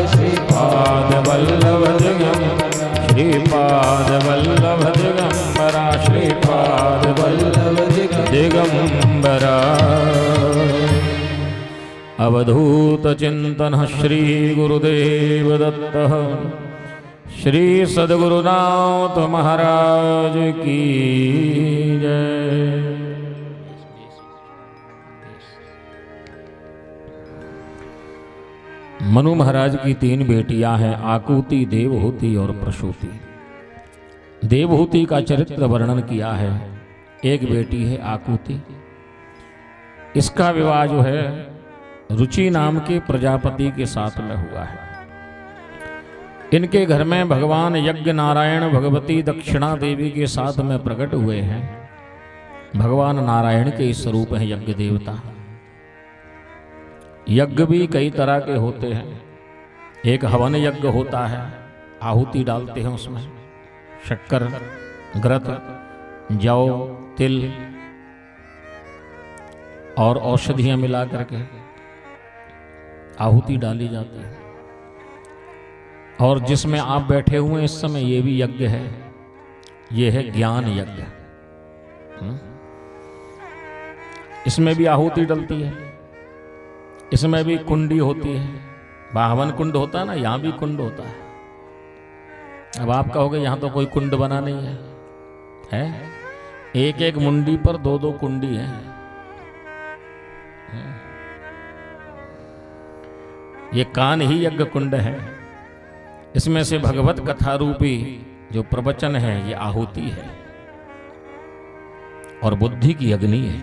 श्रीपाद वल्लभ दिगंबरा, श्रीपाद वल्लभ दिगंबरा, श्रीपाद वल्लभ दिगंबरा। अवधूत चिंतन श्री गुरुदेव दत्त श्री सद्गुरुनाथ महाराज की जय। मनु महाराज की 3 बेटियां हैं, आकुति, देवहूति और प्रसूति। देवहूति का चरित्र वर्णन किया है। एक बेटी है आकुति। इसका विवाह जो है रुचि नाम के प्रजापति के साथ में हुआ है। इनके घर में भगवान यज्ञ नारायण भगवती दक्षिणा देवी के साथ में प्रकट हुए हैं। भगवान नारायण के स्वरूप हैं यज्ञ देवता। यज्ञ भी कई तरह के होते हैं। एक हवन यज्ञ होता है, आहुति डालते हैं उसमें शक्कर, घृत, जौ, तिल और औषधियां मिला करके आहुति डाली जाती है। और जिसमें आप बैठे हुए इस समय ये भी यज्ञ है, ये है ज्ञान यज्ञ। इसमें भी आहुति डलती है, इसमें भी कुंडी होती है। बाहवन कुंड होता है ना, यहां भी कुंड होता है। अब आप कहोगे यहां तो कोई कुंड बना नहीं है? एक एक मुंडी पर 2-2 कुंडी है। ये कान ही यज्ञ कुंड है। इसमें से भगवत कथा रूपी जो प्रवचन है ये आहुति है और बुद्धि की अग्नि है।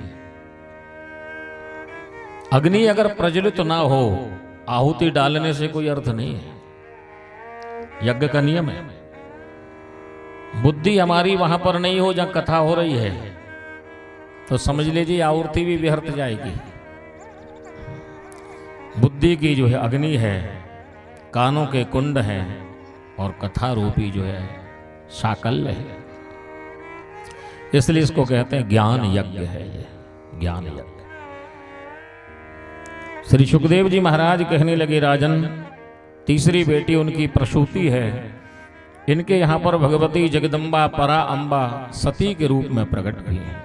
अग्नि अगर प्रज्वलित ना हो, आहुति डालने से कोई अर्थ नहीं है। यज्ञ का नियम है। बुद्धि हमारी वहां पर नहीं हो जहां कथा हो रही है तो समझ लीजिए आहुति भी व्यर्थ जाएगी। बुद्धि की जो है अग्नि है, कानों के कुंड हैं और कथा रूपी जो है साकल्य है। इसलिए इसको कहते हैं ज्ञान यज्ञ है। ये ज्ञान यज्ञ। श्री सुखदेव जी महाराज कहने लगे, राजन, तीसरी बेटी उनकी प्रसूति है। इनके यहाँ पर भगवती जगदम्बा परा अम्बा सती के रूप में प्रकट हुई है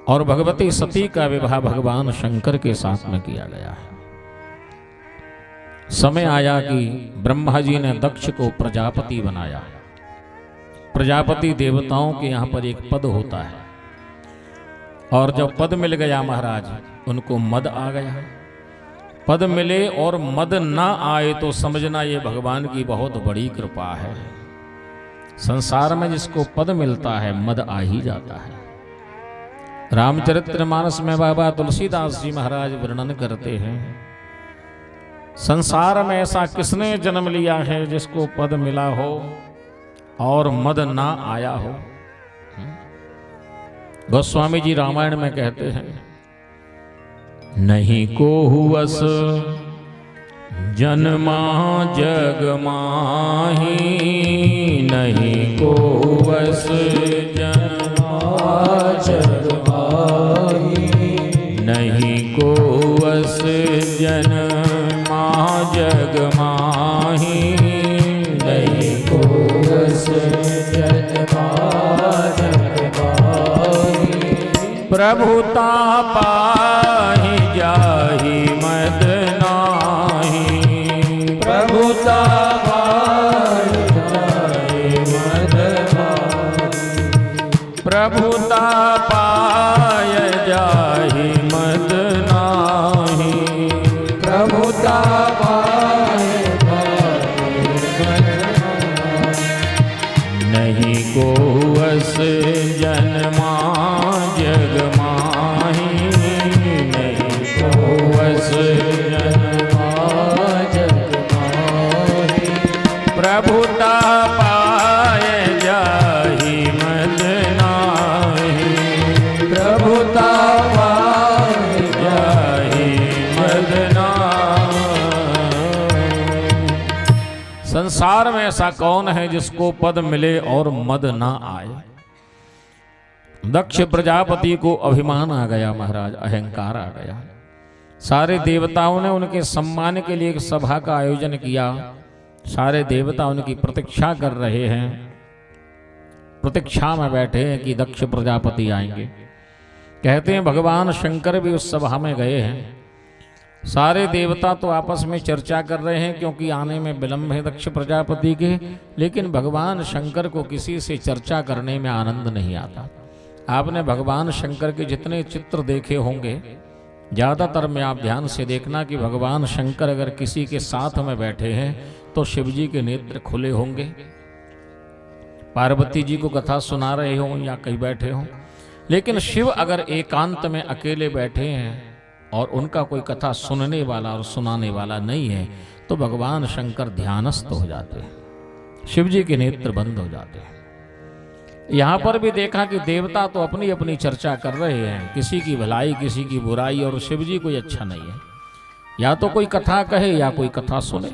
और भगवती सती का विवाह भगवान शंकर के साथ में किया गया है। समय आया कि ब्रह्मा जी ने दक्ष को प्रजापति बनाया। प्रजापति देवताओं के यहाँ पर एक पद होता है और जब पद मिल गया महाराज, उनको मद आ गया। पद मिले और मद ना आए तो समझना ये भगवान की बहुत बड़ी कृपा है। संसार में जिसको पद मिलता है मद आ ही जाता है। रामचरितमानस में बाबा तुलसीदास जी महाराज वर्णन करते हैं, संसार में ऐसा किसने जन्म लिया है जिसको पद मिला हो और मद ना आया हो। गोस्वामी जी रामायण में कहते हैं, नहीं को हुवस जन्मा जग माही, नहीं को हुवस जन्मा जग माही, नहीं को हुवस जन्मा जग माही, नहीं को हुवस जन्मा जग माही, प्रभुता पाहि जाहि मद नाही, प्रभुता पाहि जाहि मद नाही, प्रभुता पाय जाहि मद नाही, प्रभुता पाय जाहि मद नाही, नहीं को हुवस जन्मा जग माही, नहीं को हुवस जन्मा जग माही, प्रभुता पाय जाहि मद नाही, प्रभुता पाय जाहि मद नाही। संसार में ऐसा कौन है जिसको पद मिले और मद ना आए। दक्ष प्रजापति को अभिमान आ गया महाराज, अहंकार आ गया। सारे देवताओं ने उनके सम्मान के लिए एक सभा का आयोजन किया। सारे देवता उनकी प्रतीक्षा कर रहे हैं, प्रतीक्षा में बैठे हैं कि दक्ष प्रजापति आएंगे। कहते हैं भगवान शंकर भी उस सभा में गए हैं सारे देवता तो आपस में चर्चा कर रहे हैं क्योंकि आने में विलंब है दक्ष प्रजापति के, लेकिन भगवान शंकर को किसी से चर्चा करने में आनंद नहीं आता। आपने भगवान शंकर के जितने चित्र देखे होंगे, ज़्यादातर में आप ध्यान से देखना कि भगवान शंकर अगर किसी के साथ में बैठे हैं तो शिव जी के नेत्र खुले होंगे, पार्वती जी को कथा सुना रहे हों या कहीं बैठे हों। लेकिन शिव अगर एकांत में अकेले बैठे हैं और उनका कोई कथा सुनने वाला और सुनाने वाला नहीं है तो भगवान शंकर ध्यानस्थ हो जाते हैं, शिव जी के नेत्र बंद हो जाते हैं। यहाँ पर भी देखा कि देवता तो अपनी अपनी चर्चा कर रहे हैं, किसी की भलाई किसी की बुराई, और शिव जी कोई अच्छा नहीं है, या तो कोई कथा कहे या कोई कथा सुने।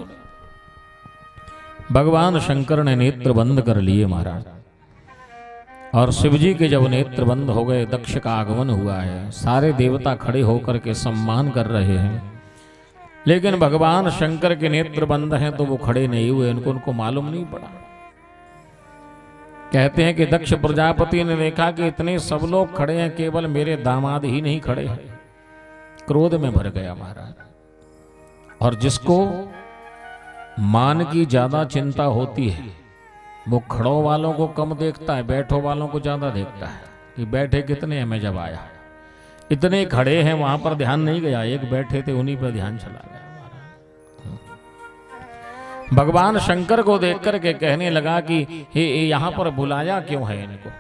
भगवान शंकर ने नेत्र बंद कर लिए महाराज, और शिव जी के जब नेत्र बंद हो गए, दक्ष का आगमन हुआ है। सारे देवता खड़े होकर के सम्मान कर रहे हैं, लेकिन भगवान शंकर के नेत्र बंद हैं तो वो खड़े नहीं हुए, उनको मालूम नहीं पड़ा। कहते हैं कि दक्ष प्रजापति ने देखा कि इतने सब लोग खड़े हैं, केवल मेरे दामाद ही नहीं खड़े हैं। क्रोध में भर गया महाराज। और जिसको मान की ज्यादा चिंता होती है वो खड़ों वालों को कम देखता है, बैठो वालों को ज्यादा देखता है कि बैठे कितने हैं। मैं जब आया इतने खड़े हैं, वहां पर ध्यान नहीं गया, एक बैठे थे उन्हीं पर ध्यान चला गया। भगवान शंकर को देख करके कहने लगा कि हे यहां पर बुलाया क्यों है इनको?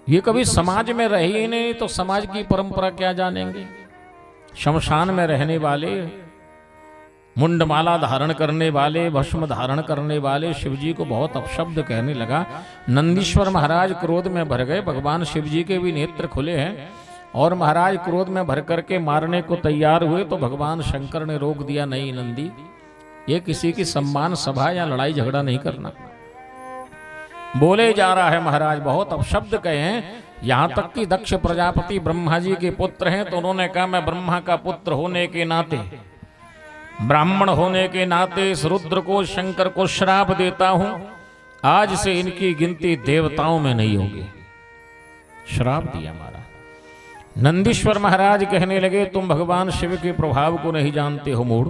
ये कभी समाज में रहे ही नहीं तो समाज की परंपरा क्या जानेंगे। शमशान में रहने वाले, मुंडमाला धारण करने वाले, भस्म धारण करने वाले शिवजी को बहुत अपशब्द कहने लगा। नंदीश्वर महाराज क्रोध में भर गए। भगवान शिवजी के भी नेत्र खुले हैं और महाराज क्रोध में भर करके मारने को तैयार हुए तो भगवान शंकर ने रोक दिया, नहीं नंदी, ये किसी की सम्मान सभा या लड़ाई झगड़ा नहीं करना। बोले जा रहा है महाराज, बहुत अपशब्द कहे हैं। यहां तक कि दक्ष प्रजापति ब्रह्मा जी के पुत्र हैं तो उन्होंने कहा मैं ब्रह्मा का पुत्र होने के नाते, ब्राह्मण होने के नाते इस रुद्र को, शंकर को श्राप देता हूं, आज से इनकी गिनती देवताओं में नहीं होगी। श्राप दिया महाराज। नंदीश्वर महाराज कहने लगे तुम भगवान शिव के प्रभाव को नहीं जानते हो मूढ़।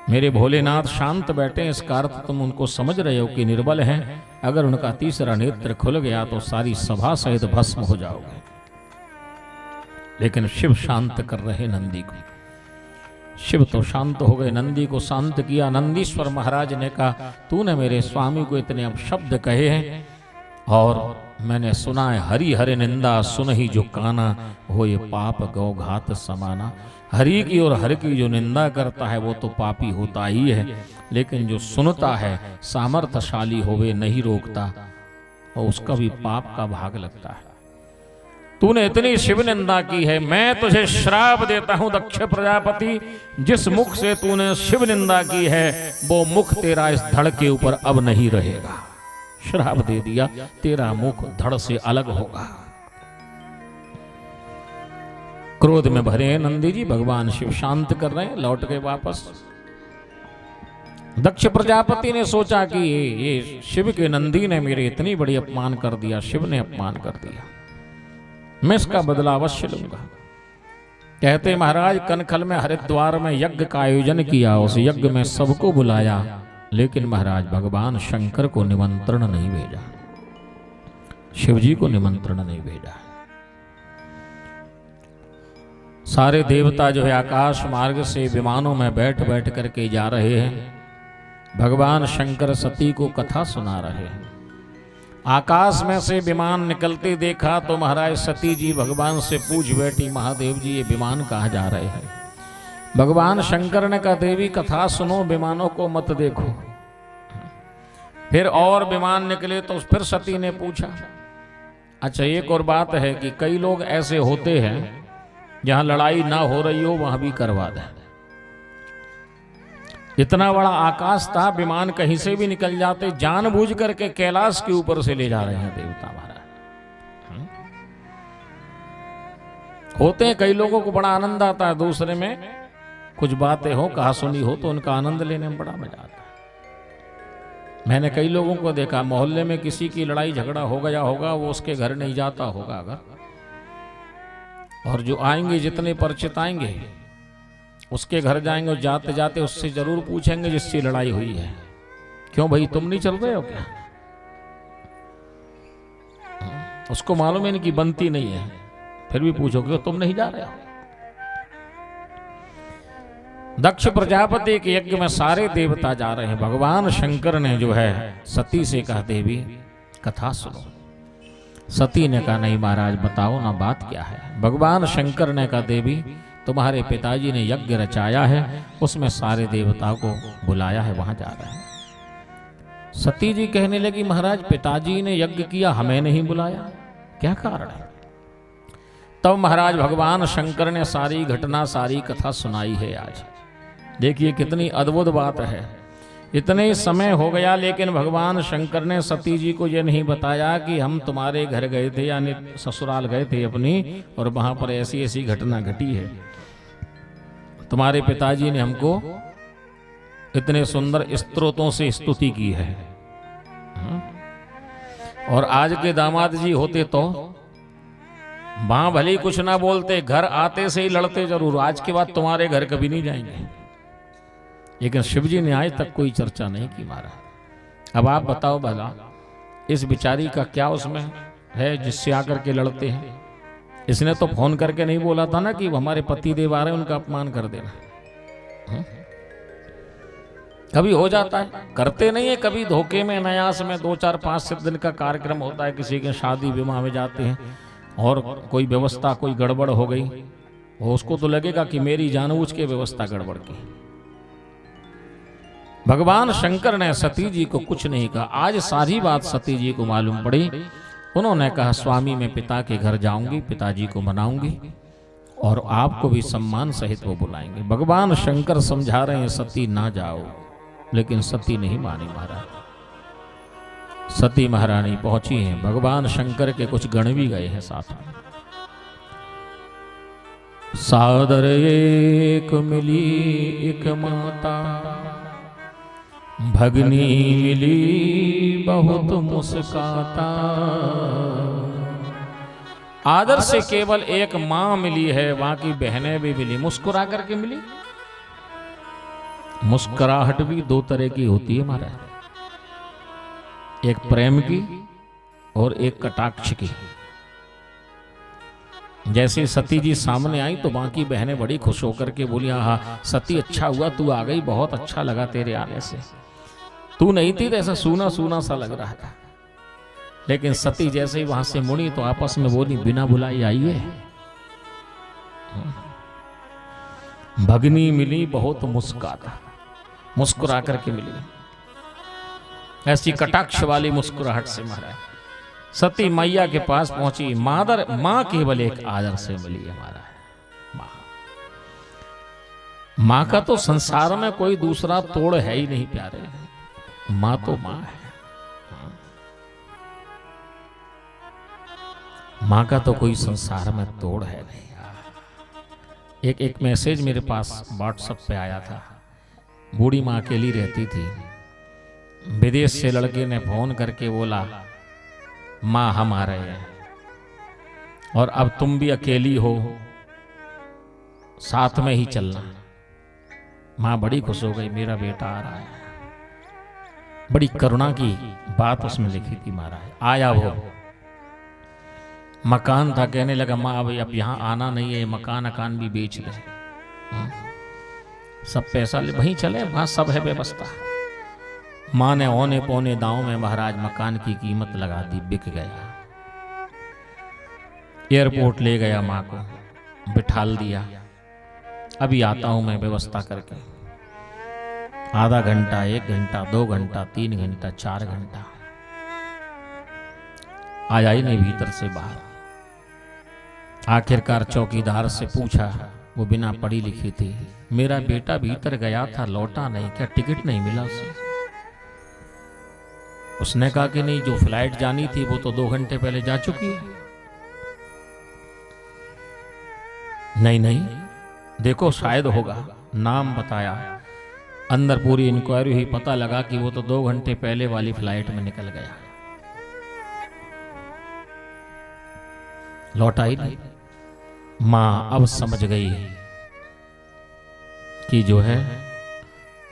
मेरे भोलेनाथ शांत बैठे, इसका अर्थ तुम उनको समझ रहे हो कि निर्बल हैं। अगर उनका तीसरा नेत्र खुल गया तो सारी सभा सहित भस्म हो जाओगे। लेकिन शिव शांत कर रहे नंदी को। शिव तो शांत हो गए, नंदी को शांत किया। नंदीश्वर महाराज ने कहा तूने मेरे स्वामी को इतने अपशब्द कहे हैं और मैंने सुना है हरि हरि निंदा सुन ही जो काना, हो ये पाप गौ घात समाना। हरि की और हर की जो निंदा करता है वो तो पापी होता ही है, लेकिन जो सुनता है सामर्थ्यशाली होवे नहीं रोकता और उसका भी पाप का भाग लगता है। तूने इतनी शिव निंदा की है, मैं तुझे श्राप देता हूं दक्ष प्रजापति, जिस मुख से तूने शिव निंदा की है वो मुख तेरा इस धड़ के ऊपर अब नहीं रहेगा। श्राप दे दिया, तेरा मुख धड़ से अलग होगा। क्रोध में भरे हैं नंदी जी, भगवान शिव शांत कर रहे हैं, लौट गए वापस। दक्ष प्रजापति ने सोचा कि ये शिव के नंदी ने मेरे इतनी बड़ी अपमान कर दिया, शिव ने अपमान कर दिया, मैं इसका बदला अवश्य लूंगा। कहते महाराज कनखल में हरिद्वार में यज्ञ का आयोजन किया, उस यज्ञ में सबको बुलाया, लेकिन महाराज भगवान शंकर को निमंत्रण नहीं भेजा, शिवजी को निमंत्रण नहीं भेजा। सारे देवता जो है आकाश मार्ग से विमानों में बैठ बैठ करके जा रहे हैं। भगवान शंकर सती को कथा सुना रहे हैं। आकाश में से विमान निकलते देखा तो महाराज सती जी भगवान से पूछ बैठी, महादेव जी ये विमान कहाँ जा रहे हैं? भगवान शंकर ने कहा देवी कथा सुनो, विमानों को मत देखो। फिर और विमान निकले तो फिर सती ने पूछा। अच्छा एक और बात है कि कई लोग ऐसे होते हैं जहां लड़ाई ना हो रही हो वहां भी करवा दें। इतना बड़ा आकाश था, विमान कहीं से भी निकल जाते, जानबूझ करके कैलाश के ऊपर से ले जा रहे हैं देवता महाराज। होते हैं कई लोगों को बड़ा आनंद आता है, दूसरे में कुछ बातें हो कहा सुनी हो तो उनका आनंद लेने में बड़ा मजा आता है। मैंने कई लोगों को देखा, मोहल्ले में किसी की लड़ाई झगड़ा हो गया होगा, वो उसके घर नहीं जाता होगा, अगर और जो आएंगे जितने परिचित आएंगे उसके घर जाएंगे और जाते जाते उससे जरूर पूछेंगे जिससे लड़ाई हुई है, क्यों भाई तुम नहीं चल रहे हो क्या? उसको मालूम है इनकी बनती नहीं है, फिर भी पूछो क्यों तुम नहीं जा रहे हो? दक्ष प्रजापति के यज्ञ में सारे देवता जा रहे हैं। भगवान शंकर ने जो है सती से कहा देवी कथा सुनो। सती ने कहा नहीं महाराज बताओ ना बात क्या है। भगवान शंकर ने कहा देवी तुम्हारे पिताजी ने यज्ञ रचाया है, उसमें सारे देवताओं को बुलाया है, वहां जा रहे हैं। सती जी कहने लगी महाराज पिताजी ने यज्ञ किया हमें नहीं बुलाया, क्या कारण है? तब महाराज भगवान शंकर ने सारी घटना सारी कथा सुनाई है। आज देखिए कितनी अद्भुत बात है। इतने समय हो गया लेकिन भगवान शंकर ने सती जी को यह नहीं बताया कि हम तुम्हारे घर गए थे, यानी ससुराल गए थे अपनी, और वहां पर ऐसी ऐसी घटना घटी है। तुम्हारे पिताजी ने हमको इतने सुंदर स्तोत्रों से स्तुति की है। और आज के दामाद जी होते तो वहां भले ही कुछ ना बोलते, घर आते से ही लड़ते जरूर, आज के बाद तुम्हारे घर कभी नहीं जाएंगे। लेकिन शिव जी ने आज तक कोई चर्चा नहीं की महाराज। अब आप बताओ भला इस बिचारी का क्या उसमें है जिससे आकर के लड़ते हैं? इसने तो फोन करके नहीं बोला था ना कि हमारे पति देव आ रहे हैं उनका अपमान कर देना। कभी हो जाता है, करते नहीं है, कभी धोखे में नयास में 2 4 5 7 दिन का कार्यक्रम होता है, किसी के शादी विवाह में जाते हैं और कोई व्यवस्था कोई गड़बड़ हो गई, उसको तो लगेगा कि मेरी जानबूझ के व्यवस्था गड़बड़ की। भगवान शंकर ने सती जी को कुछ नहीं कहा। आज सारी बात सती जी को मालूम पड़ी। उन्होंने कहा स्वामी मैं पिता के घर जाऊंगी, पिताजी को मनाऊंगी और आपको भी सम्मान सहित वो बुलाएंगे। भगवान शंकर समझा रहे हैं सती ना जाओ, लेकिन सती नहीं मानी महाराज। सती महारानी पहुंची हैं, भगवान शंकर के कुछ गण भी गए हैं साथ में। सादर एक मिली एक माता, भगनी मिली बहुत मुस्काता। आदर से केवल एक मां मिली है, बाकी बहनें भी मिली, मुस्कुरा करके मिली। मुस्कुराहट भी 2 तरह की होती है महाराज, एक प्रेम की और एक कटाक्ष की। जैसे सती जी सामने आई तो बाकी बहनें बड़ी खुश होकर के बोली हाँ सती अच्छा हुआ तू आ गई, बहुत अच्छा लगा तेरे आने से, तू नहीं थी तो ऐसा सूना सूना सा लग रहा था। लेकिन सती जैसे ही वहां से मुड़ी तो आपस में बोली बिना बुलाई आई है। भगनी मिली बहुत मुस्काता, मुस्कुरा करके मिली, ऐसी कटाक्ष वाली मुस्कुराहट से महाराज सती मैया के पास पहुंची। मादर मां केवल एक आदर से मिली है महाराज। मां का तो संसार में कोई दूसरा तोड़ है ही नहीं प्यारे, मां तो मां है। मां का तो कोई संसार में तोड़ है नहीं। एक मैसेज मेरे पास व्हाट्सएप पे आया था। बूढ़ी मां अकेली रहती थी, विदेश से लड़के ने फोन करके बोला मां हम आ रहे हैं और अब तुम भी अकेली हो, साथ में ही चलना। मां बड़ी खुश हो गई, मेरा बेटा आ रहा है। बड़ी करुणा की बात उसमें लिखी थी महाराज। आया वो, मकान था, कहने लगा मां अब यहां आना नहीं है, मकान अकान भी बेच ले, सब पैसा ले, वहीं चले, वहां सब है व्यवस्था। मां ने औने पौने दांव में महाराज मकान की कीमत लगा दी, बिक गया। एयरपोर्ट ले गया, मां को बिठाल दिया, अभी आता हूं मैं व्यवस्था करके। आधा घंटा, 1 घंटा, 2 घंटा, 3 घंटा, 4 घंटा, आया ही नहीं भीतर से बाहर। आखिरकार चौकीदार से पूछा, वो बिना पढ़ी लिखी थी, मेरा बेटा भीतर गया था लौटा नहीं, क्या टिकट नहीं मिला उसे? उसने कहा कि नहीं, जो फ्लाइट जानी थी वो तो 2 घंटे पहले जा चुकी है। नहीं नहीं, देखो शायद होगा। नाम बताया, अंदर पूरी इंक्वायरी हुई, पता लगा कि वो तो 2 घंटे पहले वाली फ्लाइट में निकल गया, लौटा ही नहीं। माँ अब समझ गई कि जो है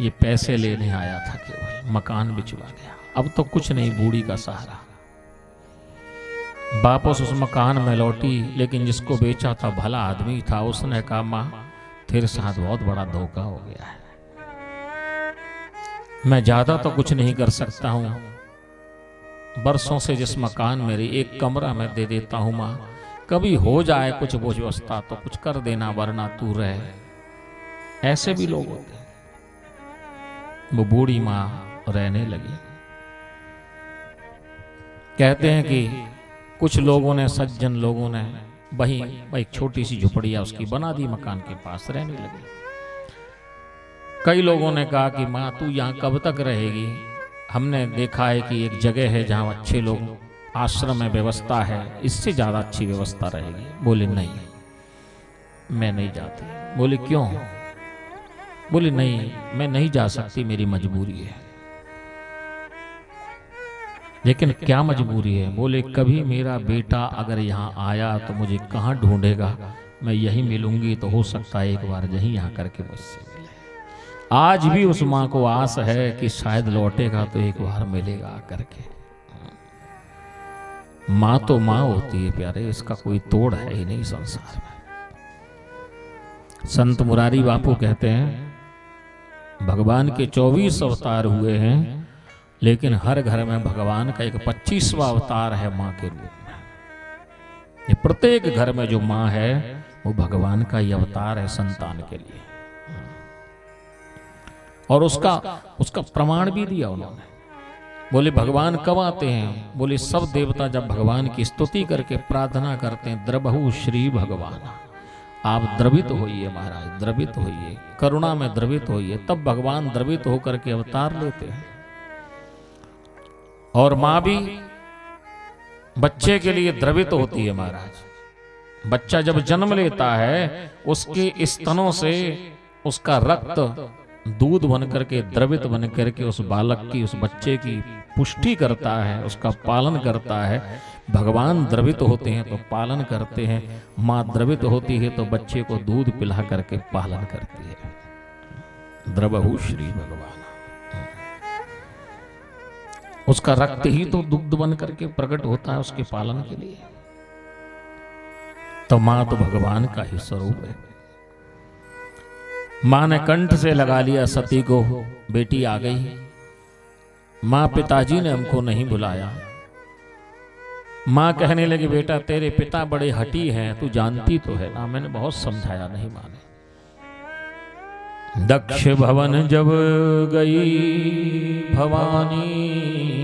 ये पैसे लेने आया था, केवल मकान बिचवा गया, अब तो कुछ नहीं, बूढ़ी का सहारा। वापस उस मकान में लौटी, लेकिन जिसको बेचा था भला आदमी था। उसने कहा माँ तेरे साथ बहुत बड़ा धोखा हो गया है, मैं ज्यादा तो कुछ नहीं कर सकता हूं, बरसों से जिस मकान में रही एक कमरा मैं दे देता हूं माँ, कभी हो जाए कुछ वो व्यवस्था तो कुछ कर देना, वरना तू रहे। ऐसे भी लोग होते हैं। वो बूढ़ी माँ रहने लगी। कहते हैं कि कुछ लोगों ने, सज्जन लोगों ने वहीं एक छोटी सी झुपड़िया उसकी बना दी, मकान के पास रहने लगी। कई लोगों ने कहा कि माँ तू यहाँ कब तक रहेगी, हमने देखा है कि एक जगह है जहाँ अच्छे लोग, आश्रम में व्यवस्था है, इससे ज्यादा अच्छी व्यवस्था रहेगी। बोले नहीं मैं नहीं जाती। बोले क्यों? बोले नहीं मैं नहीं जा सकती, मेरी मजबूरी है। लेकिन क्या मजबूरी है? बोले कभी मेरा बेटा अगर यहाँ आया तो मुझे कहाँ ढूंढेगा, मैं यही मिलूंगी, तो हो सकता है एक बार यही यहाँ करके मुझसे मिले। आज भी उस माँ को आस है कि शायद लौटेगा तो एक बार मिलेगा आकर के। माँ तो माँ होती है प्यारे, इसका कोई तोड़ है ही नहीं संसार में। संत मुरारी बापू कहते हैं भगवान के 24 अवतार हुए हैं, लेकिन हर घर में भगवान का एक 25वां अवतार है माँ के रूप में। ये प्रत्येक घर में जो माँ है वो भगवान का ही अवतार है संतान के लिए। और उसका प्रमाण भी दिया उन्होंने। बोले भगवान कब आते हैं? बोले सब देवता जब भगवान की स्तुति करके प्रार्थना करते हैं, द्रबहु श्री भगवान, आप द्रवित होइए महाराज, द्रवित होइए, करुणा में द्रवित होइए, तब भगवान द्रवित होकर के अवतार लेते हैं। और माँ भी बच्चे के लिए द्रवित होती है महाराज। बच्चा जब जन्म लेता है उसके स्तनों से उसका रक्त दूध बन करके, द्रवित बन करके उस बालक की, उस बच्चे की पुष्टि करता है, उसका पालन करता है। भगवान द्रवित होते हैं तो पालन करते हैं, माँ द्रवित होती है तो बच्चे को दूध पिला करके पालन करती है। द्रबहु श्री भगवान, उसका रक्त ही तो दुग्ध बन करके प्रकट होता है उसके पालन के लिए। तो माँ तो भगवान का ही स्वरूप है। माँ ने कंठ से लगा लिया सती को, बेटी आ गई। माँ पिताजी ने हमको नहीं बुलाया। माँ कहने लगी बेटा तेरे पिता बड़े हठी हैं, तू जानती तो है ना। मैंने बहुत समझाया, नहीं माने। दक्ष भवन जब गई भवानी,